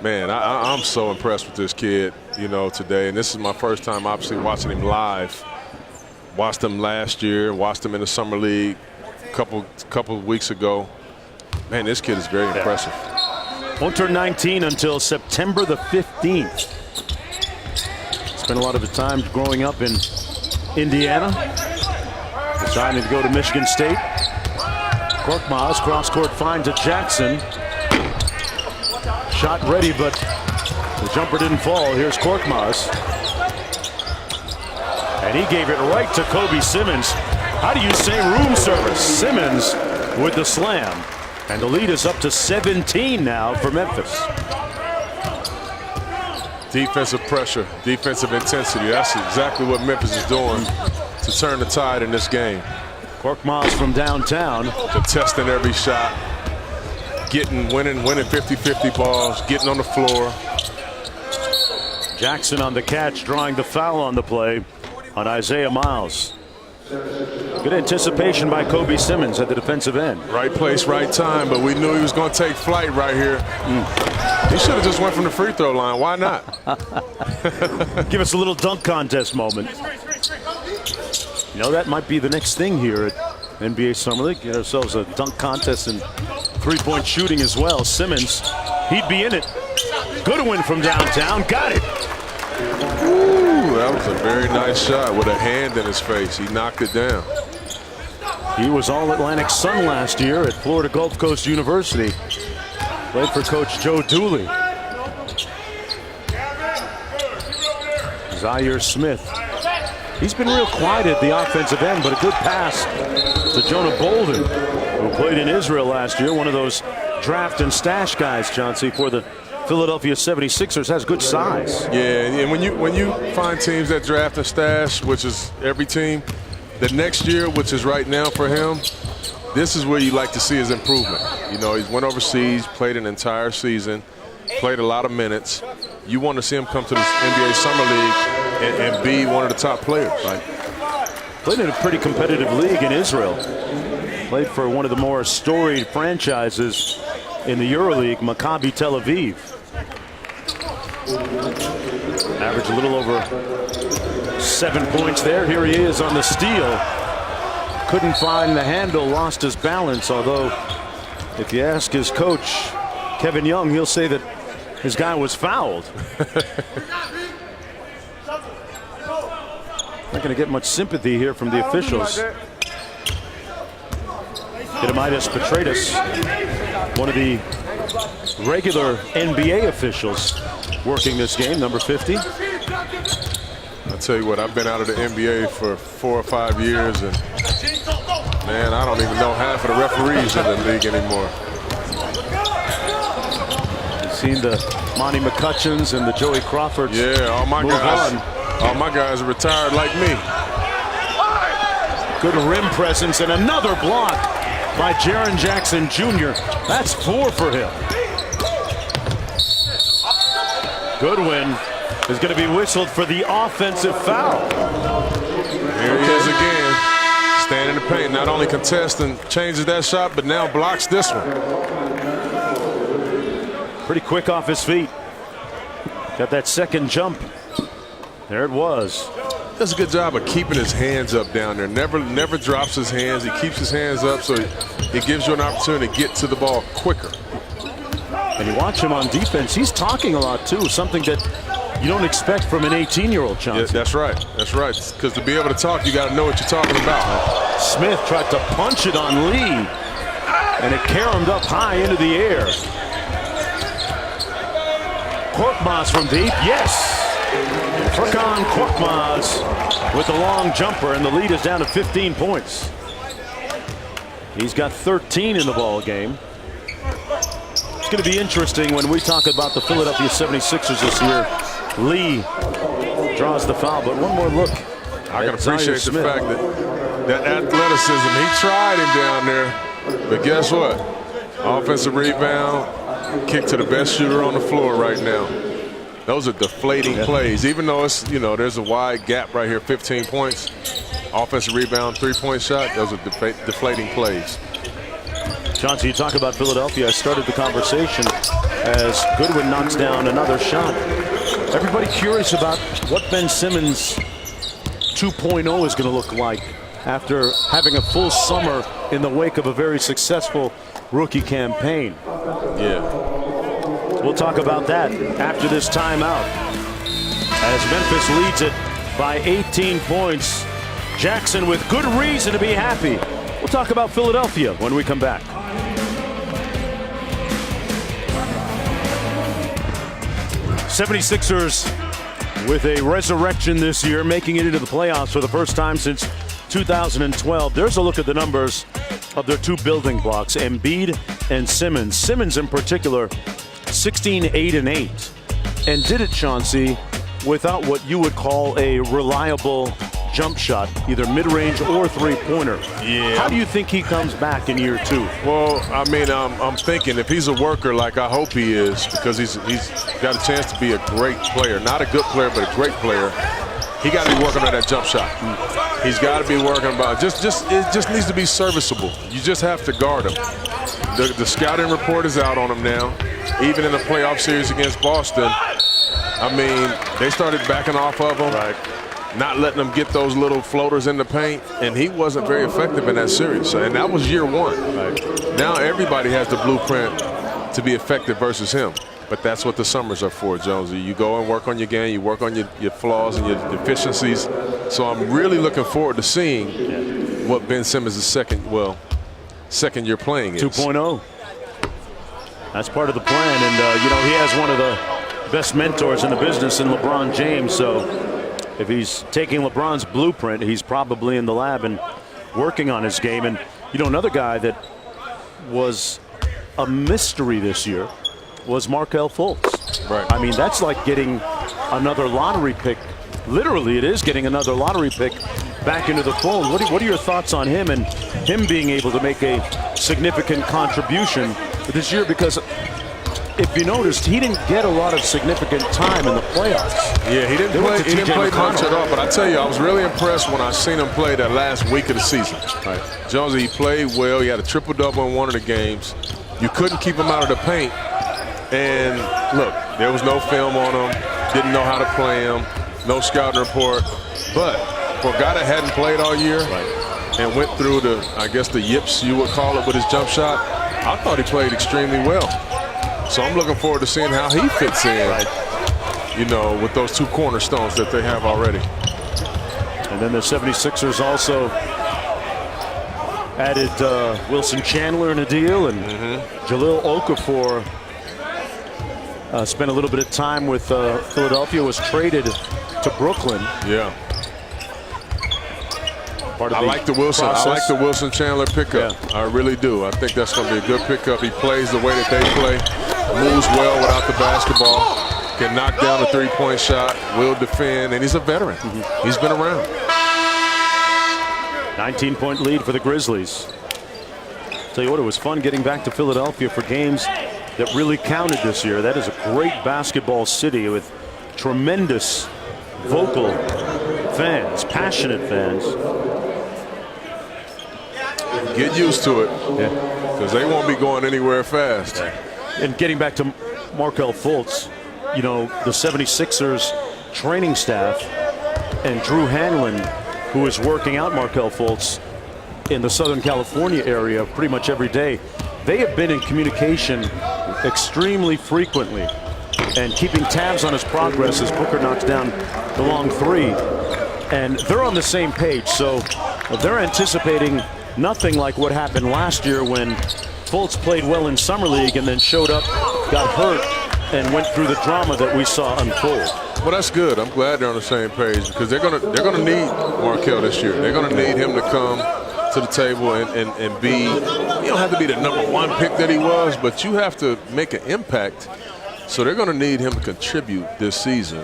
Speaker 2: Man, I'm so impressed with this kid, you know, today. And this is my first time, obviously, watching him live. Watched him last year, watched him in the summer league a couple of weeks ago. Man, this kid is very impressive.
Speaker 1: Won't turn 19 until September the 15th. Spent a lot of his time growing up in Indiana. Deciding to go to Michigan State. Korkmaz, cross-court find to Jackson. Shot ready, but the jumper didn't fall. Here's Korkmaz. And he gave it right to Kobe Simmons. How do you say room service? Simmons with the slam. And the lead is up to 17 now for Memphis.
Speaker 2: Defensive pressure, defensive intensity. That's exactly what Memphis is doing to turn the tide in this game.
Speaker 1: Korkmaz from downtown.
Speaker 2: Contesting every shot. Winning 50-50 balls, getting on the floor.
Speaker 1: Jackson on the catch, drawing the foul on the play on Isaiah Miles. Good anticipation by Kobe Simmons at the defensive end.
Speaker 2: Right place, right time, but we knew he was going to take flight right here. He should have just went from the free throw line. Why not?
Speaker 1: Give us a little dunk contest moment. You know, that might be the next thing here at NBA Summer League. Get ourselves a dunk contest and three-point shooting as well. Simmons, he'd be in it. Goodwin from downtown, got it.
Speaker 2: Ooh, that was a very nice shot with a hand in his face. He knocked it down.
Speaker 1: He was All-Atlantic Sun last year at Florida Gulf Coast University. Played for Coach Joe Dooley. Zaire Smith. He's been real quiet at the offensive end, but a good pass to Jonah Bolden, who played in Israel last year. One of those draft and stash guys, Chauncey, for the Philadelphia 76ers. Has good size.
Speaker 2: Yeah, and when you find teams that draft and stash, which is every team, the next year, which is right now for him, this is where you like to see his improvement. You know, he's went overseas, played an entire season, played a lot of minutes. You want to see him come to the NBA Summer League and be one of the top players. Right?
Speaker 1: Played in a pretty competitive league in Israel. Played for one of the more storied franchises in the EuroLeague, Maccabi Tel Aviv. Averaged a little over 7 points there. Here he is on the steal. Couldn't find the handle, lost his balance, although if you ask his coach, Kevin Young, he'll say that his guy was fouled. Not going to get much sympathy here from the officials. Idamitis Petratus, one of the regular NBA officials working this game, number 50.
Speaker 2: I'll tell you what, I've been out of the NBA for 4 or 5 years, and man, I don't even know half of the referees in the league anymore.
Speaker 1: You've seen the Monty McCutcheons and the Joey Crawfords.
Speaker 2: Yeah, all my guys are retired like me.
Speaker 1: Good rim presence and another block by Jaren Jackson Jr. That's 4 for him. Goodwin is going to be whistled for the offensive foul.
Speaker 2: Here he is again, standing in the paint, not only contests and changes that shot, but now blocks this one.
Speaker 1: Pretty quick off his feet. Got that second jump. There it was.
Speaker 2: Does a good job of keeping his hands up down there. Never drops his hands. He keeps his hands up, so it gives you an opportunity to get to the ball quicker.
Speaker 1: And you watch him on defense, he's talking a lot too, something that you don't expect from an 18-year-old, Chauncey.
Speaker 2: Yeah, that's right. That's right. Because to be able to talk, you got to know what you're talking about.
Speaker 1: Smith tried to punch it on Lee, and it caromed up high into the air. Korkmaz from deep, yes. Furkan Korkmaz with the long jumper, and the lead is down to 15 points. He's got 13 in the ball game. It's going to be interesting when we talk about the Philadelphia 76ers this year. Lee draws the foul, but one more look.
Speaker 2: I can appreciate the fact that athleticism, he tried him down there, but guess what? Offensive rebound, kick to the best shooter on the floor right now. Those are deflating plays. Even though it's, you know, there's a wide gap right here, 15 points. Offensive rebound, 3-point shot, those are deflating plays.
Speaker 1: Chauncey, you talk about Philadelphia. I started the conversation as Goodwin knocks down another shot. Everybody curious about what Ben Simmons 2.0 is going to look like after having a full summer in the wake of a very successful rookie campaign.
Speaker 2: Yeah.
Speaker 1: We'll talk about that after this timeout. As Memphis leads it by 18 points. Jackson with good reason to be happy. We'll talk about Philadelphia when we come back. '76ers with a resurrection this year, making it into the playoffs for the first time since 2012. There's a look at the numbers of their two building blocks, Embiid and Simmons. Simmons in particular, 16, 8, and 8. And did it, Chauncey, without what you would call a reliable jump shot, either mid-range or three-pointer.
Speaker 2: Yeah.
Speaker 1: How do you think he comes back in year 2?
Speaker 2: Well, I mean, I'm thinking if he's a worker like I hope he is, because he's got a chance to be a great player, not a good player, but a great player, he got to be working on that jump shot. He's got to be working about it just needs to be serviceable. You just have to guard him. The scouting report is out on him now. Even in the playoff series against Boston, I mean, they started backing off of him.
Speaker 1: Right.
Speaker 2: Not letting them get those little floaters in the paint, and he wasn't very effective in that series. And that was year 1.
Speaker 1: Right.
Speaker 2: Now everybody has the blueprint to be effective versus him. But that's what the summers are for, Jonesy. You go and work on your game, you work on your flaws and your deficiencies. So I'm really looking forward to seeing what Ben Simmons' second year playing is.
Speaker 1: 2.0. That's part of the plan, and you know, he has one of the best mentors in the business in LeBron James. So if he's taking LeBron's blueprint, he's probably in the lab and working on his game. And you know, another guy that was a mystery this year was Markelle Fultz.
Speaker 2: Right.
Speaker 1: I mean, that's like getting another lottery pick. Literally, it is getting another lottery pick back into the fold. What are your thoughts on him and him being able to make a significant contribution this year? Because if you noticed, he didn't get a lot of significant time in the playoffs.
Speaker 2: Yeah, he didn't play much at all. But I tell you, I was really impressed when I seen him play that last week of the season.
Speaker 1: Right.
Speaker 2: Jonesy, he played well. He had a triple-double in one of the games. You couldn't keep him out of the paint. And look, there was no film on him. Didn't know how to play him. No scouting report. But for a guy that hadn't played all year and went through the, I guess, the yips you would call it with his jump shot, I thought he played extremely well. So I'm looking forward to seeing how he fits in, you know, with those two cornerstones that they have already.
Speaker 1: And then the 76ers also added Wilson Chandler in a deal, and Jahlil Okafor spent a little bit of time with Philadelphia, was traded to Brooklyn.
Speaker 2: Yeah.
Speaker 1: I like the Wilson.
Speaker 2: I like the Wilson Chandler pickup. Yeah. I really do. I think that's going to be a good pickup. He plays the way that they play, moves well without the basketball, can knock down a three-point shot, will defend, and he's a veteran. He's been around.
Speaker 1: 19-point lead for the Grizzlies. Tell you what, it was fun getting back to Philadelphia for games that really counted this year. That is a great basketball city with tremendous vocal fans, passionate fans.
Speaker 2: Get used to it, because they won't be going anywhere fast.
Speaker 1: And getting back to Markelle Fultz, you know, the 76ers training staff and Drew Hanlon, who is working out Markelle Fultz in the Southern California area pretty much every day, they have been in communication extremely frequently and keeping tabs on his progress as Booker knocks down the long three. And they're on the same page, so they're anticipating nothing like what happened last year when Fultz played well in Summer League and then showed up, got hurt, and went through the drama that we saw unfold.
Speaker 2: Well, that's good. I'm glad they're on the same page, because they're gonna need Markelle this year. They're gonna need him to come to the table and be, you don't have to be the #1 pick that he was, but you have to make an impact. So they're gonna need him to contribute this season.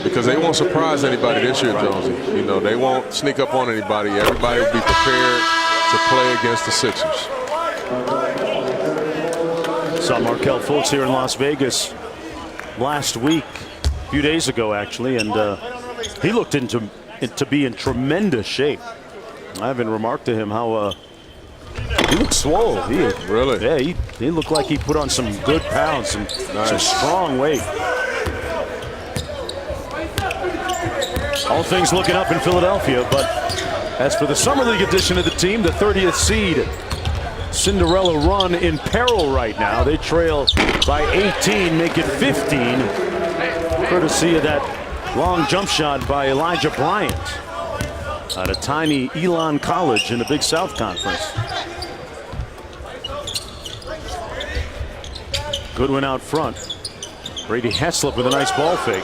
Speaker 2: Because they won't surprise anybody this year, Jonesy. You know, they won't sneak up on anybody. Everybody will be prepared to play against the Sixers.
Speaker 1: Saw Markelle Fultz here in Las Vegas last week, a few days ago actually, and he looked to be in tremendous shape. I haven't remarked to him how he looked swole.
Speaker 2: Really?
Speaker 1: Yeah, he looked like he put on some good pounds, some strong weight. All things looking up in Philadelphia, but as for the Summer League edition of the team, the 30th seed, Cinderella run in peril right now. They trail by 18, make it 15, courtesy of that long jump shot by Elijah Bryant at a tiny Elon College in the Big South Conference. Goodwin out front. Brady Heslop with a nice ball fake.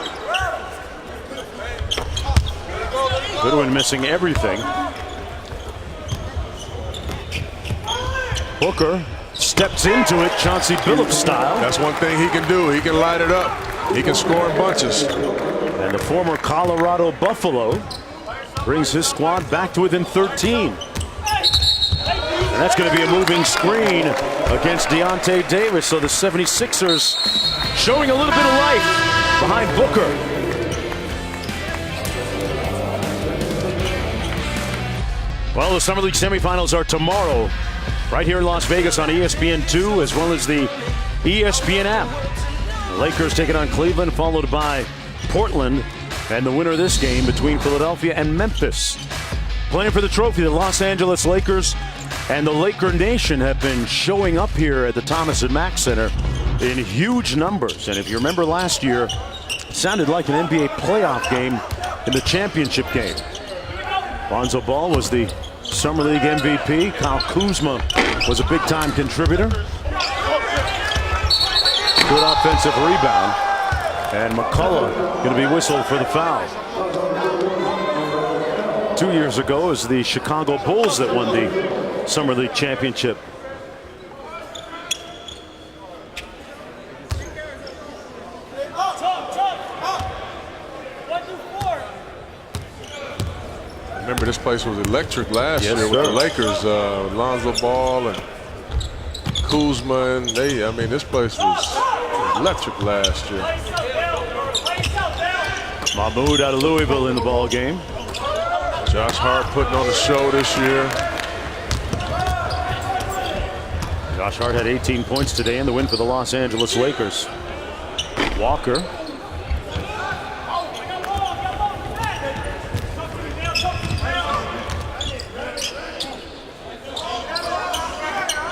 Speaker 1: Goodwin missing everything. Booker steps into it, Chauncey Billups style.
Speaker 2: That's one thing he can do. He can light it up. He can score in bunches.
Speaker 1: And the former Colorado Buffalo brings his squad back to within 13. And that's going to be a moving screen against Deontay Davis. So the 76ers showing a little bit of life behind Booker. Well, the Summer League semifinals are tomorrow, right here in Las Vegas on ESPN2, as well as the ESPN app. The Lakers taking on Cleveland, followed by Portland, and the winner of this game between Philadelphia and Memphis. Playing for the trophy, the Los Angeles Lakers and the Laker Nation have been showing up here at the Thomas and Mack Center in huge numbers. And if you remember last year, it sounded like an NBA playoff game in the championship game. Lonzo Ball was the Summer League MVP. Kyle Kuzma was a big-time contributor. Good offensive rebound. And McCullough going to be whistled for the foul. 2 years ago, it was the Chicago Bulls that won the Summer League championship.
Speaker 2: Remember, this place was electric last year with the Lakers, Lonzo Ball and Kuzma, and I mean, this place was electric last year.
Speaker 1: Mahmoud out of Louisville in the ball game.
Speaker 2: Josh Hart putting on the show this year.
Speaker 1: Josh Hart had 18 points today in the win for the Los Angeles Lakers. Walker.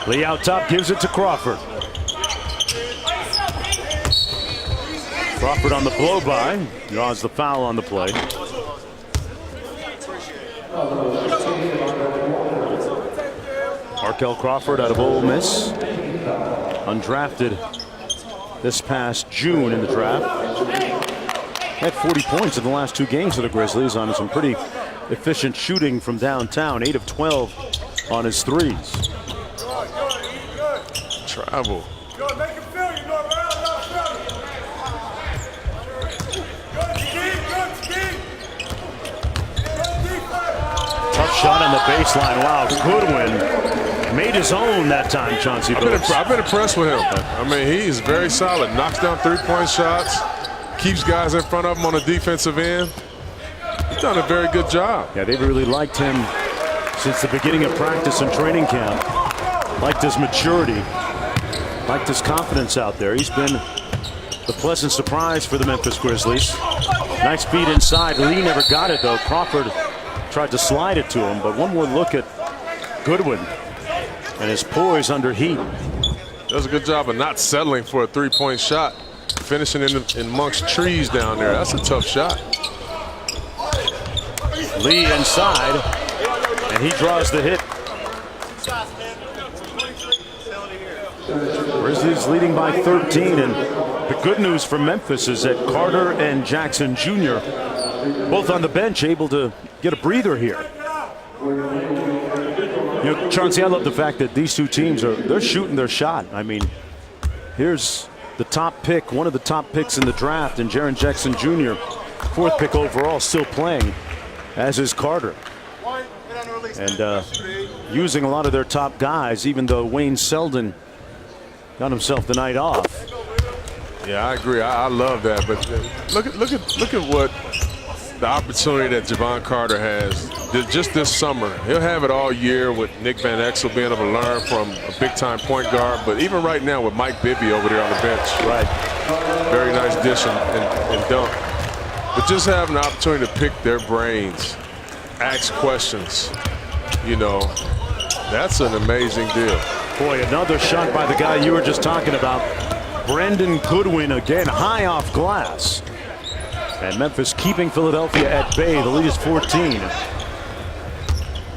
Speaker 1: Lee out top, gives it to Crawford. Crawford on the blow-by, draws the foul on the play. Markel Crawford out of Ole Miss, undrafted this past June in the draft. Had 40 points in the last 2 games for the Grizzlies on some pretty efficient shooting from downtown, 8 of 12 on his threes.
Speaker 2: Travel.
Speaker 1: Tough shot on the baseline. Wow, Goodwin made his own that time, Chauncey Billups.
Speaker 2: I've been impressed with him. I mean, he's very solid. Knocks down 3-point shots, keeps guys in front of him on the defensive end. He's done a very good job.
Speaker 1: Yeah, they've really liked him since the beginning of practice and training camp. Liked his maturity. Liked his confidence out there. He's been the pleasant surprise for the Memphis Grizzlies. Nice feed inside. Lee never got it, though. Crawford tried to slide it to him, but one more look at Goodwin and his poise under heat.
Speaker 2: Does a good job of not settling for a 3-point shot. Finishing in amongst trees down there. That's a tough shot.
Speaker 1: Lee inside, and he draws the hit. Grizzlies leading by 13, and the good news for Memphis is that Carter and Jackson Jr. both on the bench, able to get a breather here. You know, Chauncey, I love the fact that these two teams they're shooting their shot. I mean, here's the top pick, one of the top picks in the draft, and Jaren Jackson Jr., 4th pick overall, still playing, as is Carter. And using a lot of their top guys, even though Wayne Selden got himself the night off.
Speaker 2: Yeah, I agree. I love that. But look at what the opportunity that Javon Carter has just this summer. He'll have it all year with Nick Van Exel being able to learn from a big-time point guard. But even right now with Mike Bibby over there on the bench.
Speaker 1: Right.
Speaker 2: Very nice dish and dunk. But just having the opportunity to pick their brains, ask questions, you know, that's an amazing deal.
Speaker 1: Boy, another shot by the guy you were just talking about. Brandon Goodwin again, high off glass. And Memphis keeping Philadelphia at bay. The lead is 14.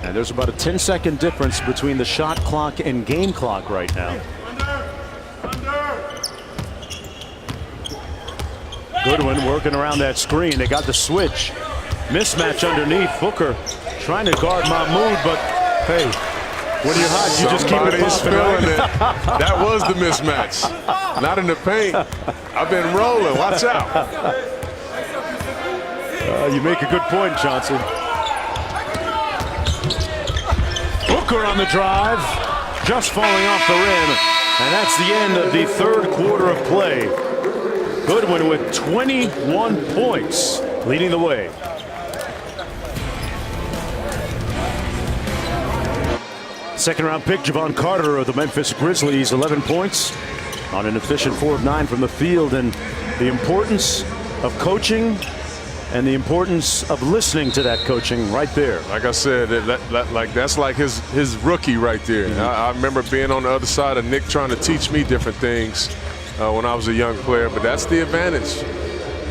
Speaker 1: And there's about a 10-second difference between the shot clock and game clock right now. Goodwin working around that screen. They got the switch. Mismatch underneath. Booker trying to guard Mahmoud, but hey, when you're hot, you just keep it pumping, right?
Speaker 2: It. That was the mismatch. Not in the paint. I've been rolling. Watch out.
Speaker 1: You make a good point, Chauncey. Booker on the drive, just falling off the rim, and that's the end of the 3rd quarter of play. Goodwin with 21 points, leading the way. Second-round pick Javon Carter of the Memphis Grizzlies, 11 points on an efficient 4 of 9 from the field, and the importance of coaching and the importance of listening to that coaching right there.
Speaker 2: Like I said, that's like his rookie right there. Mm-hmm. I remember being on the other side of Nick trying to teach me different things when I was a young player, but that's the advantage.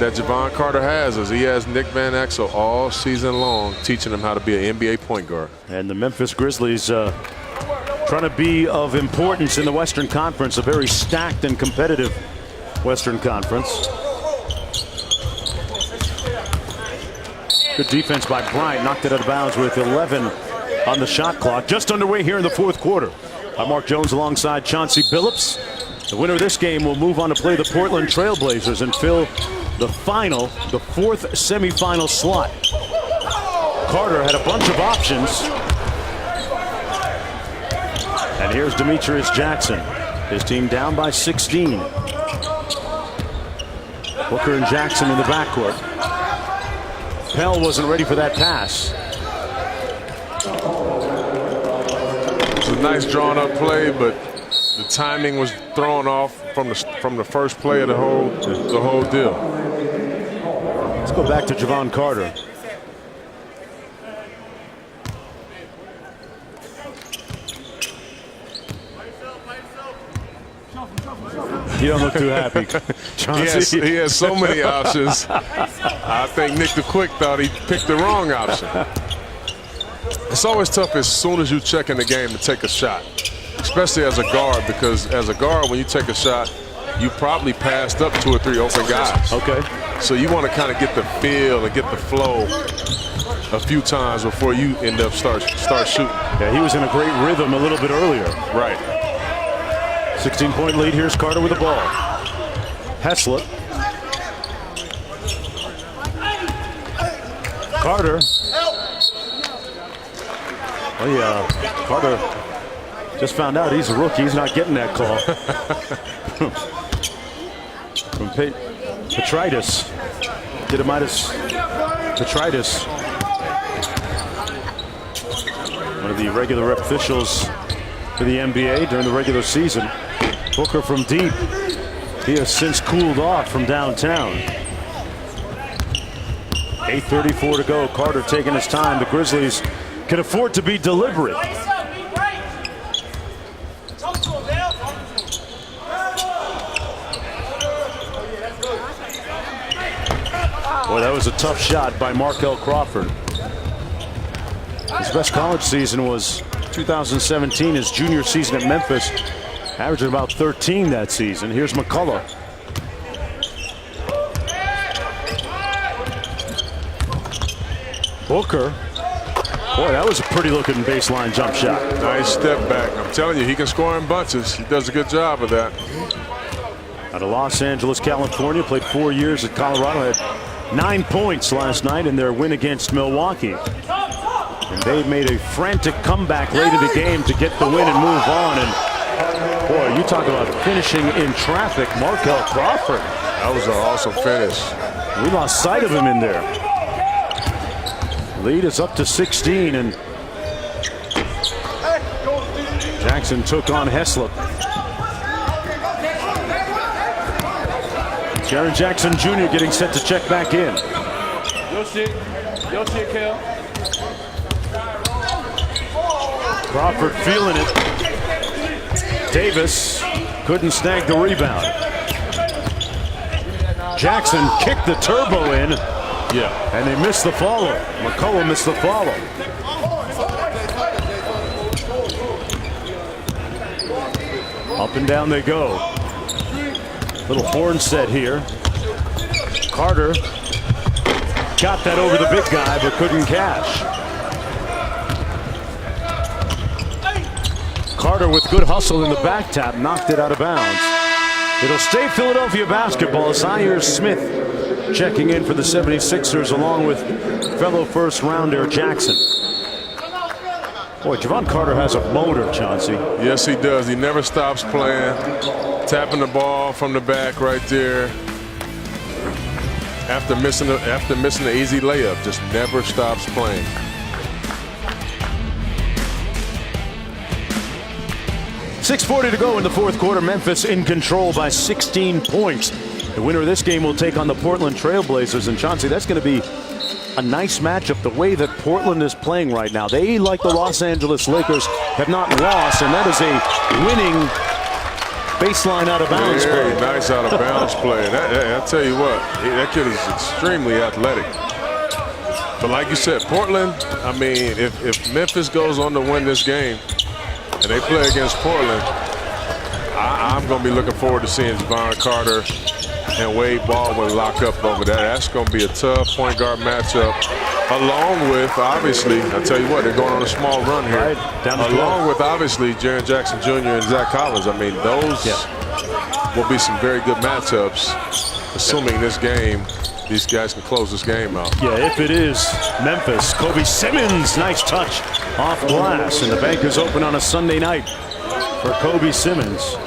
Speaker 2: that Javon Carter has is he has Nick Van Exel all season long teaching him how to be an NBA point guard.
Speaker 1: And the Memphis Grizzlies trying to be of importance in the Western Conference, a very stacked and competitive Western Conference. Good defense by Bryant, knocked it out of bounds with 11 on the shot clock. Just underway here in the fourth quarter. I'm Mark Jones alongside Chauncey Billups. The winner of this game will move on to play the Portland Trailblazers and fill the fourth semifinal slot. Carter had a bunch of options. And here's Demetrius Jackson. His team down by 16. Booker and Jackson in the backcourt. Pell wasn't ready for that pass.
Speaker 2: It's a nice drawn-up play, but the timing was thrown off from the first play of the whole deal.
Speaker 1: Let's go back to Javon Carter. You don't look too happy, Chauncey.
Speaker 2: He has so many options. I think Nick the Quick thought he picked the wrong option. It's always tough as soon as you check in the game to take a shot, especially as a guard, because as a guard, when you take a shot, you probably passed up 2 or 3 open guys.
Speaker 1: Okay.
Speaker 2: So you want to kind of get the feel and get the flow a few times before you end up start shooting.
Speaker 1: Yeah, he was in a great rhythm a little bit earlier.
Speaker 2: Right.
Speaker 1: 16-point lead. Here's Carter with the ball. Heslop. Carter. Oh yeah, Carter just found out he's a rookie. He's not getting that call. From Petritis. Didymitis Petritis. One of the regular officials for the NBA during the regular season. Booker from deep. He has since cooled off from downtown. 8:34 to go. Carter taking his time. The Grizzlies can afford to be deliberate. Boy, that was a tough shot by Markel Crawford. His best college season was 2017, his junior season at Memphis, averaging about 13 that season. Here's McCullough. Booker. Boy, that was a pretty looking baseline jump shot.
Speaker 2: Nice step back. I'm telling you, he can score in bunches. He does a good job of that.
Speaker 1: Out of Los Angeles, California, played 4 years at Colorado, had 9 points last night in their win against Milwaukee. And they made a frantic comeback late in the game to get the win and move on. And boy, you talk about finishing in traffic, Markel Crawford.
Speaker 2: That was an awesome finish.
Speaker 1: We lost sight of him in there. Lead is up to 16, and Jackson took on Heslop. Jaren Jackson Jr. getting set to check back in.
Speaker 4: Your shit, Kel.
Speaker 1: Crawford feeling it. Davis couldn't snag the rebound. Jackson kicked the turbo in. Yeah, and they missed the follow. McCullough missed the follow. Up and down they go. Little horn set here. Carter got that over the big guy, but couldn't cash. Carter with good hustle in the back tap, knocked it out of bounds. It'll stay Philadelphia basketball. Zaire Smith checking in for the 76ers along with fellow first rounder Jackson. Boy, Javon Carter has a motor, Chauncey.
Speaker 2: Yes, he does. He never stops playing. Tapping the ball from the back right there. After missing the easy layup, just never stops playing.
Speaker 1: .640 to go in the fourth quarter. Memphis in control by 16 points. The winner of this game will take on the Portland Trailblazers. And Chauncey, that's going to be a nice matchup the way that Portland is playing right now. They, like the Los Angeles Lakers, have not lost, and that is a winning baseline out of bounds
Speaker 2: Very
Speaker 1: play.
Speaker 2: nice out of bounds play. I tell you what, that kid is extremely athletic. But like you said, Portland, I mean, if Memphis goes on to win this game and they play against Portland, I'm going to be looking forward to seeing Javon Carter and Wade Baldwin lock up over that. That's going to be a tough point guard matchup. Along with, obviously, I tell you what, they're going on a small run here.
Speaker 1: Right, down the
Speaker 2: Along with, obviously, Jaren Jackson Jr. and Zach Collins. I mean, those will be some very good matchups, assuming this game, these guys can close this game out.
Speaker 1: Yeah, if it is Memphis, Kobe Simmons, nice touch off glass, and the bank is open on a Sunday night for Kobe Simmons.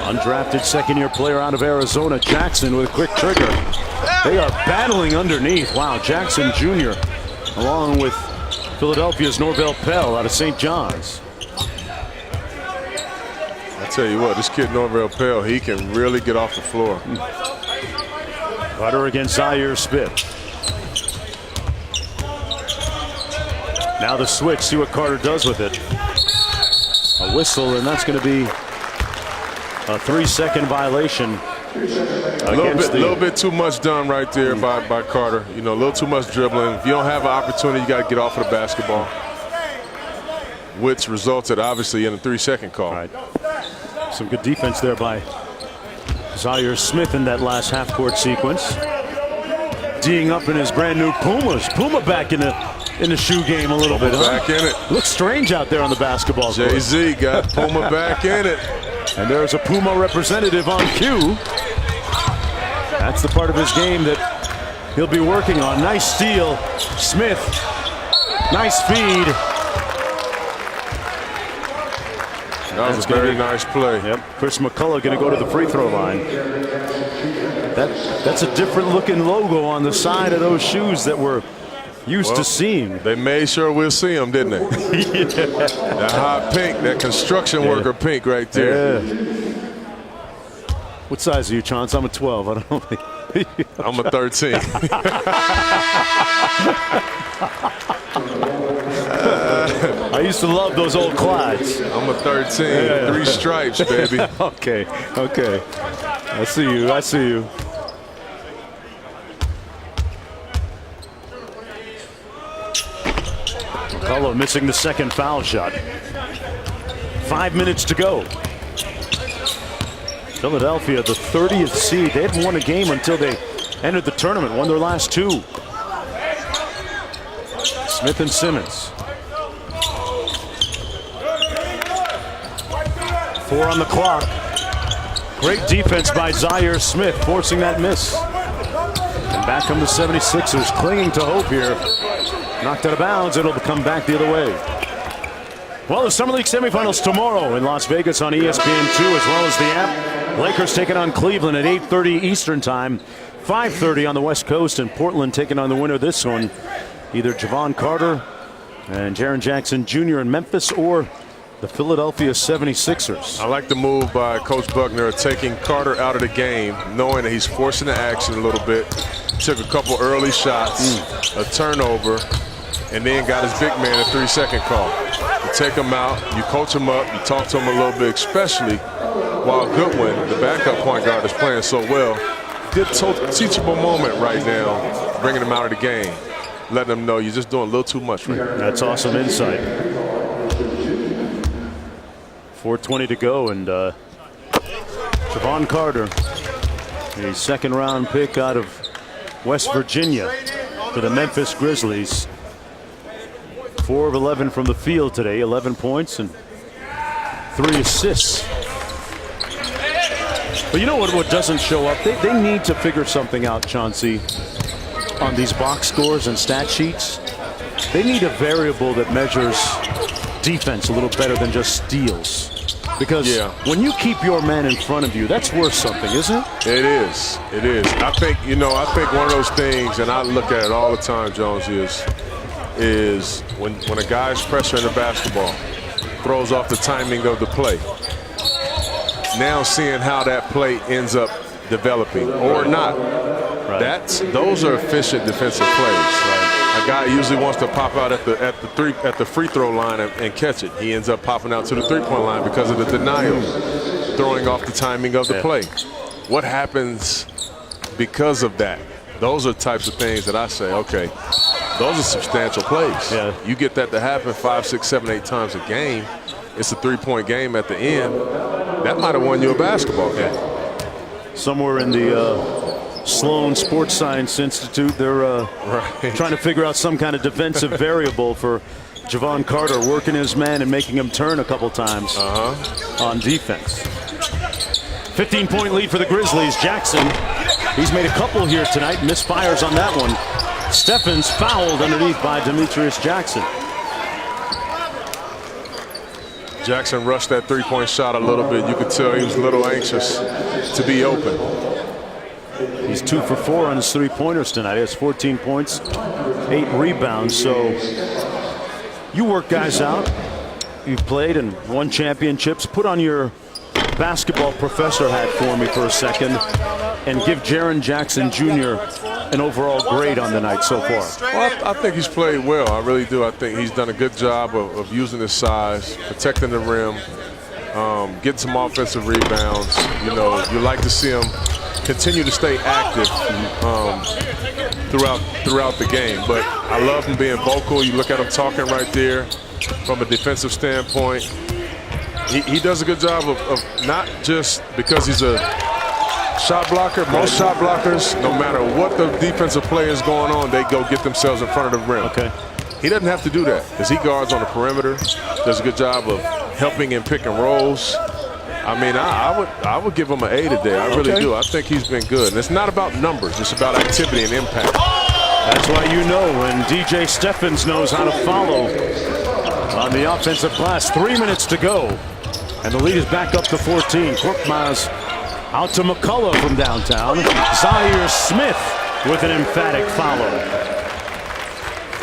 Speaker 1: Undrafted second-year player out of Arizona, Jackson with a quick trigger. They are battling underneath. Wow, Jackson Jr. along with Philadelphia's Norvell Pell out of St. John's.
Speaker 2: I tell you what, this kid Norvell Pell, he can really get off the floor.
Speaker 1: Carter against Zaire Smith. Now the switch, see what Carter does with it. A whistle, and that's going to be a 3-second violation.
Speaker 2: A little bit too much done right there by Carter. You know, a little too much dribbling. If you don't have an opportunity, you got to get off of the basketball, which resulted obviously in a 3-second call.
Speaker 1: Right. Some good defense there by Zaire Smith in that last half-court sequence. D'ing up in his brand new Pumas. Puma back in the shoe game a little bit.
Speaker 2: Back in it.
Speaker 1: Looks strange out there on the basketball court.
Speaker 2: Jay-Z got Puma back in it.
Speaker 1: And there's a Puma representative on cue. That's the part of his game that he'll be working on. Nice steal. Smith. Nice feed.
Speaker 2: That was a very nice play.
Speaker 1: Yep. Chris McCullough going to go to the free throw line. That's a different looking logo on the side of those shoes that we're used to seeing.
Speaker 2: They made sure we'll see them, didn't they? That hot pink, that construction worker pink right there.
Speaker 1: Yeah. What size are you, Chance? I'm a 12. I don't know.
Speaker 2: I'm a 13.
Speaker 1: I used to love those old Clydes.
Speaker 2: I'm a 13. 3 stripes, baby.
Speaker 1: Okay. I see you. McCullough missing the second foul shot. 5 minutes to go. Philadelphia, the 30th seed. They hadn't won a game until they entered the tournament. Won their last 2. Smith and Simmons. 4 on the clock. Great defense by Zaire Smith, forcing that miss. And back come the 76ers, clinging to hope here. Knocked out of bounds. It'll come back the other way. Well, the Summer League semifinals tomorrow in Las Vegas on ESPN2 as well as the app. Lakers taking on Cleveland at 8:30 Eastern Time. 5:30 on the West Coast, and Portland taking on the winner of this one. Either Javon Carter and Jaren Jackson Jr. in Memphis or the Philadelphia 76ers.
Speaker 2: I like the move by Coach Buckner taking Carter out of the game, knowing that he's forcing the action a little bit. Took a couple early shots, a turnover, and then got his big man a 3-second call. You take him out, you coach him up, you talk to him a little bit, especially while Goodwin, the backup point guard, is playing so well. Good teachable moment right now, bringing him out of the game, letting him know you're just doing a little too much right now.
Speaker 1: That's awesome insight. 4:20 to go, and Javon Carter, a second-round pick out of West Virginia for the Memphis Grizzlies. 4 of 11 from the field today, 11 points and 3 assists. But you know what doesn't show up? They need to figure something out, Chauncey, on these box scores and stat sheets. They need a variable that measures defense a little better than just steals. Because when you keep your man in front of you, that's worth something, isn't it?
Speaker 2: It is. It is. I think one of those things, and I look at it all the time, Jones, is when a guy's pressuring the basketball, throws off the timing of the play. Now seeing how that play ends up developing or not. Right. Those are efficient defensive plays. Right? A guy usually wants to pop out at the free throw line and catch it. He ends up popping out to the 3-point line because of the denial. throwing off the timing of the play. What happens because of that? Those are types of things that I say, okay, those are substantial plays.
Speaker 1: Yeah.
Speaker 2: You get that to happen 5, 6, 7, 8 times a game. It's a 3-point game at the end. That might have won you a basketball game.
Speaker 1: Somewhere in the Sloan Sports Science Institute, they're trying to figure out some kind of defensive variable for Javon Carter, working his man and making him turn a couple times on defense. 15-point lead for the Grizzlies. Jackson, he's made a couple here tonight. Misfires on that one. Steffens fouled underneath by Demetrius Jackson.
Speaker 2: Jackson rushed that 3-point shot a little bit. You could tell he was a little anxious to be open.
Speaker 1: He's 2 for 4 on his 3-pointers tonight. He has 14 points, 8 rebounds. So you work guys out. You've played and won championships. Put on your basketball professor hat for me for a second and give Jaren Jackson Jr. an overall grade on the night so far.
Speaker 2: Well, I think he's played well. I really do. I think he's done a good job of using his size, protecting the rim, getting some offensive rebounds. You know, you like to see him continue to stay active throughout the game. But I love him being vocal. You look at him talking right there from a defensive standpoint. He does a good job of not just because he's a shot blocker. Most shot blockers, no matter what the defensive play is going on, they go get themselves in front of the rim.
Speaker 1: Okay.
Speaker 2: He doesn't have to do that because he guards on the perimeter, does a good job of helping in pick and rolls. I mean, I would give him an A today. I really do. I think he's been good. And it's not about numbers. It's about activity and impact.
Speaker 1: That's why you know when DJ Steffens knows how to follow on the offensive glass. 3 minutes to go. And the lead is back up to 14. Korkmaz out to McCullough from downtown. Zaire Smith with an emphatic follow.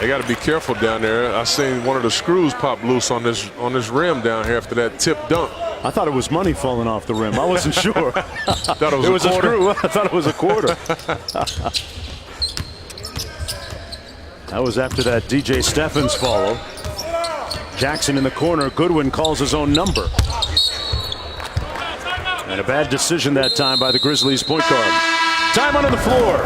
Speaker 2: They got to be careful down there. I seen one of the screws pop loose on this rim down here after that tip dunk.
Speaker 1: I thought it was money falling off the rim. I wasn't sure.
Speaker 2: Thought it was
Speaker 1: a screw. I thought it was a quarter. That was after that DJ Steffens follow. Jackson in the corner. Goodwin calls his own number. And a bad decision that time by the Grizzlies point guard. Time on the floor.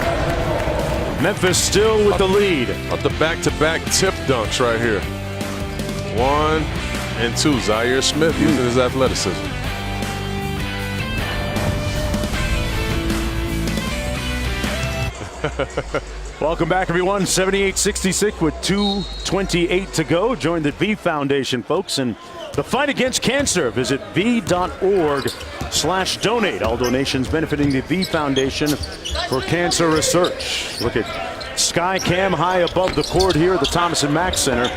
Speaker 1: Memphis still with the lead.
Speaker 2: Up the back-to-back tip dunks right here. 1 and 2. Zaire Smith using his athleticism.
Speaker 1: Welcome back, everyone. 78-66 with 2:28 to go. Join the V Foundation, folks, in the fight against cancer. Visit v.org/donate. All donations benefiting the V Foundation for Cancer Research. Look at Skycam high above the court here at the Thomas & Mack Center,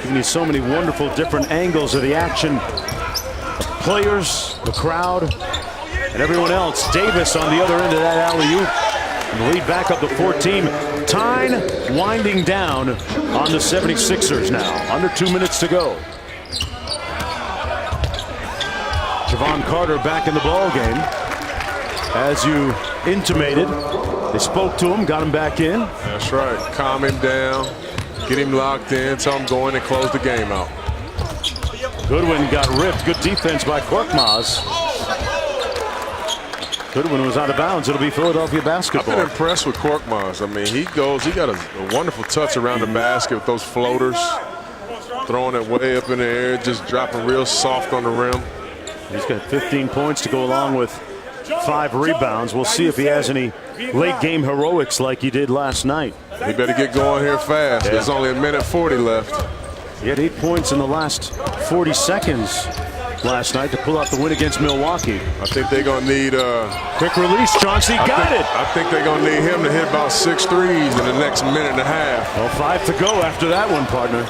Speaker 1: giving you so many wonderful different angles of the action. Players, the crowd, and everyone else. Davis on the other end of that alley-oop. And the lead back up to 14. Time winding down on the 76ers now. Under 2 minutes to go. Javon Carter back in the ball game. As you intimated, they spoke to him, got him back in.
Speaker 2: That's right. Calm him down, get him locked in, tell him go in and close the game out.
Speaker 1: Goodwin got ripped. Good defense by Korkmaz. Goodwin was out of bounds. It'll be Philadelphia basketball.
Speaker 2: I've been impressed with Korkmaz. I mean, he got a wonderful touch around the basket with those floaters, throwing it way up in the air, just dropping real soft on the rim.
Speaker 1: He's got 15 points to go along with 5 rebounds. We'll see if he has any late game heroics like he did last night.
Speaker 2: He better get going here fast.
Speaker 1: Yeah.
Speaker 2: There's only 1:40 left.
Speaker 1: He had 8 points in the last 40 seconds last night to pull out the win against Milwaukee.
Speaker 2: I think they're going to need
Speaker 1: quick release. Chauncey got it.
Speaker 2: I think they're going to need him to hit about 6 threes in the next minute and a half.
Speaker 1: Well, 5 to go after that one, partner.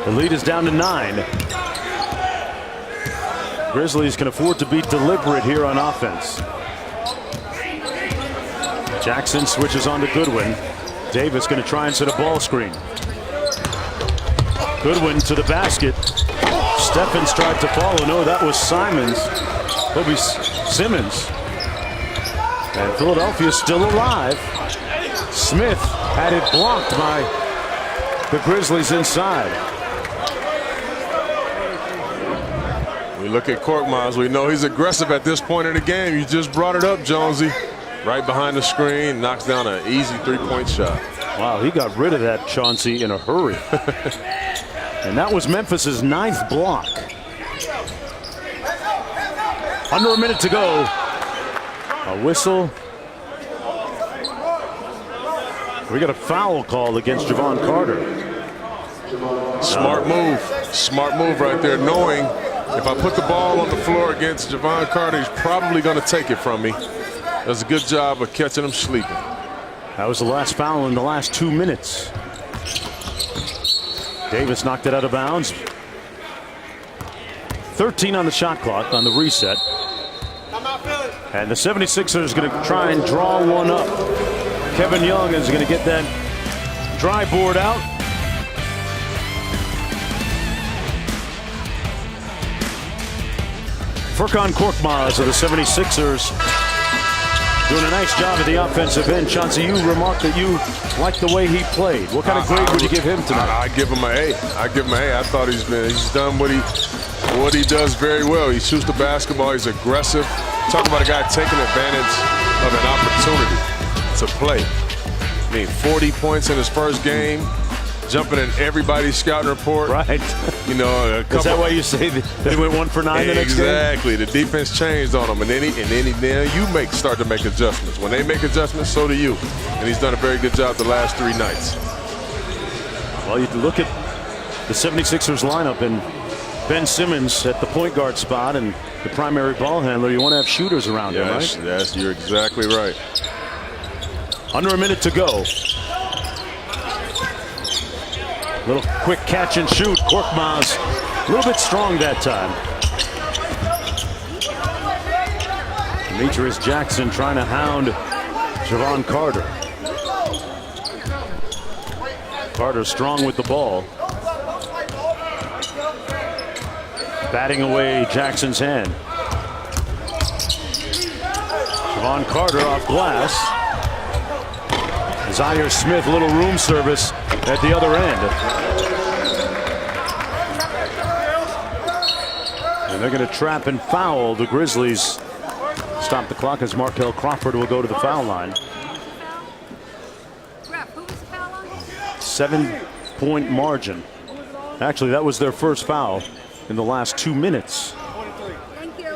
Speaker 1: The lead is down to 9. Grizzlies can afford to be deliberate here on offense. Jackson switches on to Goodwin. Davis going to try and set a ball screen. Goodwin to the basket. Steffens tried to follow. No, that was Simmons. And Philadelphia still alive. Smith had it blocked by the Grizzlies inside.
Speaker 2: We look at Korkmaz. We know he's aggressive at this point in the game. You just brought it up, Jonesy. Right behind the screen, knocks down an easy three-point shot.
Speaker 1: Wow, he got rid of that, Chauncey, in a hurry. And that was Memphis's 9th block. Under a minute to go. A whistle. We got a foul call against Javon Carter.
Speaker 2: Smart move. Smart move right there, knowing if I put the ball on the floor against Javon Carter, he's probably going to take it from me. Does a good job of catching him sleeping.
Speaker 1: That was the last foul in the last 2 minutes. Davis knocked it out of bounds. 13 on the shot clock on the reset. And the 76ers going to try and draw one up. Kevin Young is going to get that dry board out. Furkan Korkmaz of the 76ers doing a nice job at the offensive end. Chauncey, you remarked that you liked the way he played. What kind of grade would you give him tonight?
Speaker 2: I give him an A. I give him an A. I thought he's done what he does very well. He shoots the basketball. He's aggressive. Talk about a guy taking advantage of an opportunity to play. I mean, 40 points in his first game, jumping in everybody's scouting report.
Speaker 1: Right.
Speaker 2: You know,
Speaker 1: is that why you say that he went 1 for 9 the next game?
Speaker 2: Exactly. The defense changed on him, and then you start to make adjustments. When they make adjustments, so do you. And he's done a very good job the last 3 nights.
Speaker 1: Well, you look at the 76ers lineup, and Ben Simmons at the point guard spot and the primary ball handler. You want to have shooters around him, right?
Speaker 2: Yes, you're exactly right.
Speaker 1: Under a minute to go. Little quick catch and shoot. Korkmaz a little bit strong that time. Demetrius Jackson trying to hound Javon Carter. Carter strong with the ball. Batting away Jackson's hand. Javon Carter off glass. Zaire Smith, little room service at the other end. And they're going to trap and foul the Grizzlies. Stop the clock as Markel Crawford will go to the foul line. 7-point margin. Actually, that was their first foul in the last 2 minutes.
Speaker 5: Thank you.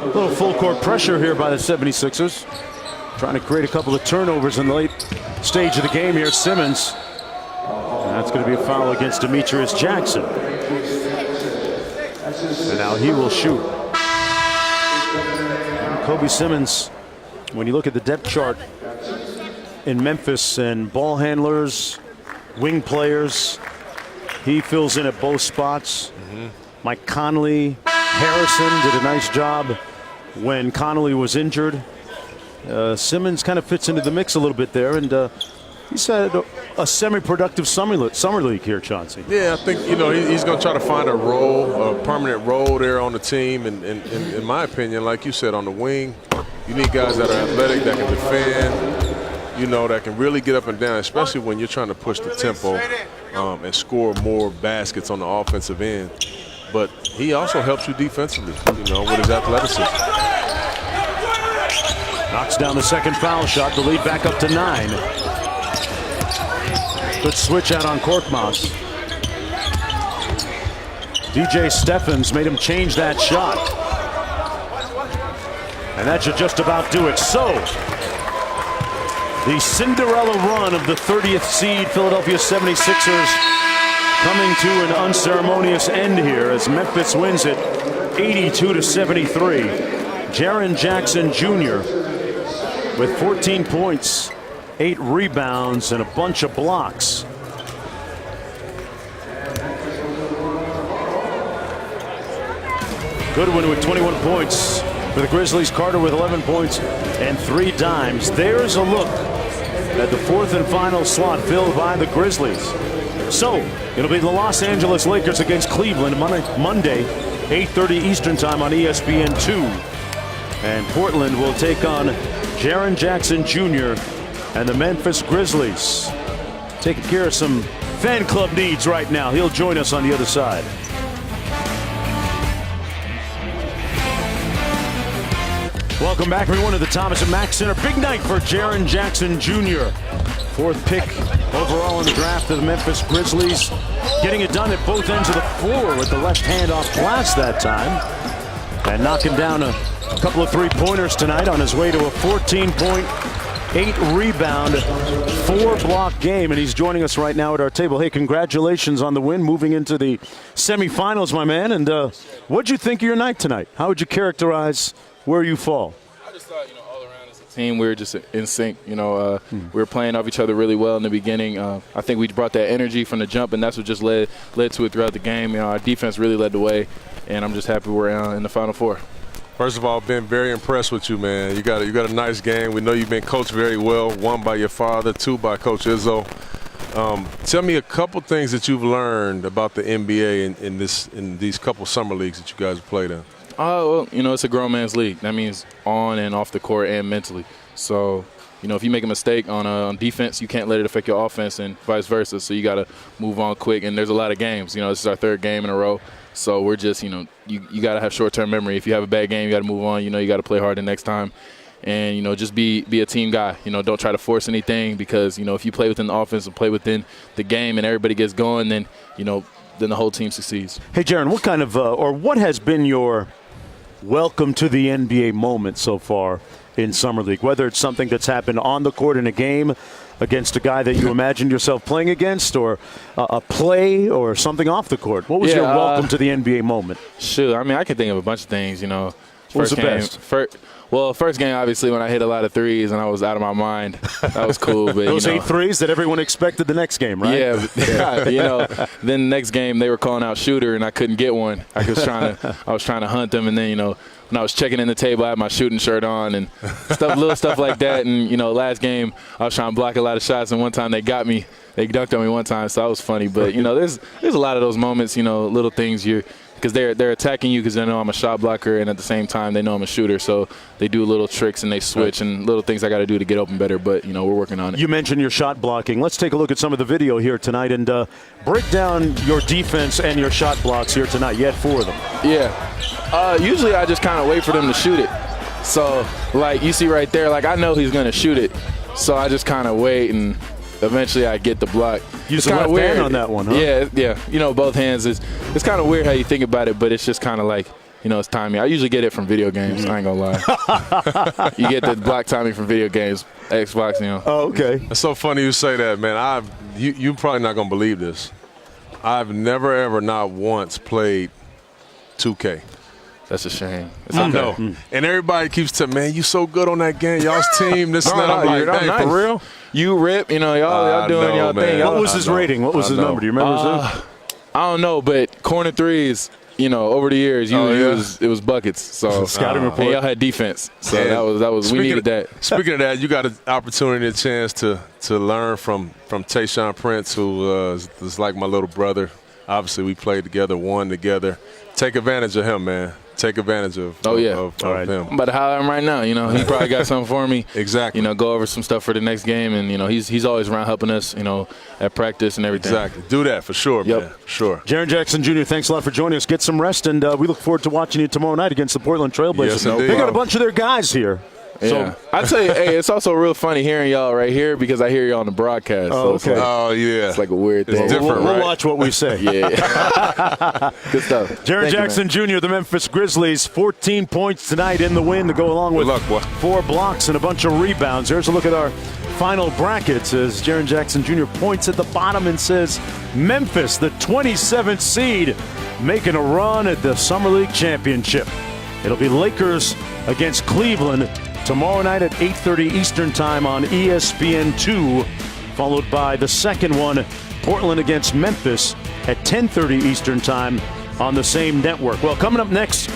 Speaker 1: A little full court pressure here by the 76ers. Trying to create a couple of turnovers in the late stage of the game here. Simmons. And that's going to be a foul against Demetrius Jackson. And now he will shoot. Kobe Simmons, when you look at the depth chart in Memphis and ball handlers, wing players, he fills in at both spots. Mike Conley, Harrison did a nice job when Conley was injured. Simmons kind of fits into the mix a little bit there, and he's had a semi-productive summer league here, Chauncey.
Speaker 2: Yeah, I think, he's going to try to find a role, a permanent role there on the team. And in my opinion, like you said, on the wing, you need guys that are athletic, that can defend, that can really get up and down, especially when you're trying to push the tempo and score more baskets on the offensive end. But he also helps you defensively, with his athleticism.
Speaker 1: Knocks down the second foul shot, the lead back up to 9. Good switch out on Korkmaz. DJ Steffens made him change that shot. And that should just about do it. So, the Cinderella run of the 30th seed Philadelphia 76ers coming to an unceremonious end here as Memphis wins it 82-73. Jaren Jackson Jr. with 14 points, 8 rebounds, and a bunch of blocks. Goodwin with 21 points for the Grizzlies. Carter with 11 points and 3 dimes. There's a look at the 4th and final slot filled by the Grizzlies. So, it'll be the Los Angeles Lakers against Cleveland Monday, 8:30 Eastern time on ESPN2. And Portland will take on Jaren Jackson Jr. and the Memphis Grizzlies. Taking care of some fan club needs right now. He'll join us on the other side. Welcome back, everyone, to the Thomas and Mack Center. Big night for Jaren Jackson Jr. 4th pick overall in the draft of the Memphis Grizzlies. Getting it done at both ends of the floor with the left hand off glass that time. And knocking down a couple of three-pointers tonight on his way to a 14-point, 8-rebound, 4-block game. And he's joining us right now at our table. Hey, congratulations on the win, moving into the semifinals, my man. And what'd you think of your night tonight? How would you characterize where you fall?
Speaker 5: I just thought, all around as a team, we were just in sync. We were playing off each other really well in the beginning. I think we brought that energy from the jump, and that's what just led to it throughout the game. Our defense really led the way, and I'm just happy we're in the Final Four.
Speaker 2: First of all, been very impressed with you, man. You got a nice game. We know you've been coached very well. 1 by your father, 2 by Coach Izzo. Tell me a couple things that you've learned about the NBA in these couple summer leagues that you guys have played in.
Speaker 5: Well, it's a grown man's league. That means on and off the court and mentally. So, if you make a mistake on defense, you can't let it affect your offense and vice versa. So you got to move on quick. And there's a lot of games. This is our 3rd game in a row. So we're just, you got to have short-term memory. If you have a bad game, you got to move on. You got to play hard the next time. And, just be a team guy. Don't try to force anything because, if you play within the offense and play within the game and everybody gets going, then the whole team succeeds.
Speaker 1: Hey, Jaren, what kind of or what has been your welcome to the NBA moment so far in Summer League, whether it's something that's happened on the court in a game against a guy that you imagined yourself playing against, or a play or something off the court? What was your welcome to the NBA moment?
Speaker 5: Sure. I can think of a bunch of things,
Speaker 1: What was the best?
Speaker 5: First game, obviously, when I hit a lot of threes and I was out of my mind. That was cool. But,
Speaker 1: Those 8 threes that everyone expected the next game, right?
Speaker 5: Yeah. Then the next game they were calling out shooter and I couldn't get one. I was trying to hunt them, and then, when I was checking in the table, I had my shooting shirt on and little stuff like that. And, last game I was trying to block a lot of shots, and one time they got me. They dunked on me one time, so that was funny. But, there's a lot of those moments, little things because they're attacking you because they know I'm a shot blocker, and at the same time they know I'm a shooter. So they do little tricks and they switch and little things I got to do to get open better. But, we're working on it. You
Speaker 1: mentioned your shot blocking. Let's take a look at some of the video here tonight and break down your defense and your shot blocks here tonight. You had 4 of them.
Speaker 5: Yeah. Usually I just kind of wait for them to shoot it. So, you see right there, I know he's going to shoot it. So I just kind of wait, and eventually I get the block.
Speaker 1: Use the left hand on that one, huh?
Speaker 5: Yeah. Both hands. It's kind of weird how you think about it, but it's just kind of it's timing. I usually get it from video games. I ain't gonna lie. You get the block timing from video games, Xbox.
Speaker 1: Oh, okay.
Speaker 2: It's so funny you say that, man. You're probably not gonna believe this. I've never ever not once played 2K.
Speaker 5: That's a shame.
Speaker 2: I know. And everybody keeps telling, man, you so good on that game. Y'all's team, this and that. I'm like, dang,
Speaker 5: nice.
Speaker 2: For real?
Speaker 5: You rip, y'all doing y'all thing.
Speaker 1: What was his rating? What was his number? Do you remember his?
Speaker 5: I don't know, but corner threes, over the years, it was buckets. So
Speaker 1: scouting report.
Speaker 5: And y'all had defense. So that was we needed that.
Speaker 2: Speaking of that, you got an opportunity, a chance to learn from Tayshaun Prince, who is like my little brother. Obviously, we played together, won together. Take advantage of him, man. Take advantage of him.
Speaker 5: I'm about to holler at him right now. He probably got something for me.
Speaker 2: Exactly.
Speaker 5: Go over some stuff for the next game, and he's always around helping us. At practice and everything.
Speaker 2: Exactly. Do that for sure, man. For sure.
Speaker 1: Jaren Jackson Jr., thanks a lot for joining us. Get some rest, and we look forward to watching you tomorrow night against the Portland Trailblazers.
Speaker 2: Yes,
Speaker 1: they got a bunch of their guys here.
Speaker 5: Yeah. So, I tell you, hey, it's also real funny hearing y'all right here because I hear y'all on the broadcast.
Speaker 1: Oh, okay.
Speaker 2: Yeah.
Speaker 5: It's like a weird thing.
Speaker 2: It's different,
Speaker 1: we'll watch what we say.
Speaker 5: Yeah. Good stuff.
Speaker 1: Jaren Jackson Jr., the Memphis Grizzlies, 14 points tonight in the win to go along with 4 blocks and a bunch of rebounds. Here's a look at our final brackets as Jaren Jackson Jr. points at the bottom and says, Memphis, the 27th seed, making a run at the Summer League Championship. It'll be Lakers against Cleveland tomorrow night at 8:30 Eastern Time on ESPN2, followed by the second one, Portland against Memphis at 10:30 Eastern Time on the same network. Well, coming up next,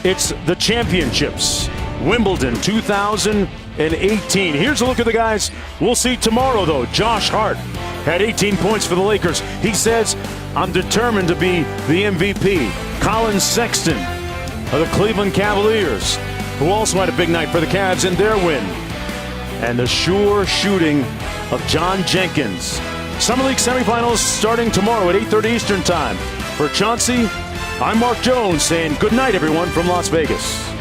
Speaker 1: it's the championships. Wimbledon 2018. Here's a look at the guys we'll see tomorrow, though. Josh Hart had 18 points for the Lakers. He says, I'm determined to be the MVP. Colin Sexton of the Cleveland Cavaliers, who also had a big night for the Cavs in their win. And the sure shooting of John Jenkins Summer League semifinals starting tomorrow at 8:30 Eastern Time. For Chauncey, I'm Mark Jones saying good night, everyone, from Las Vegas.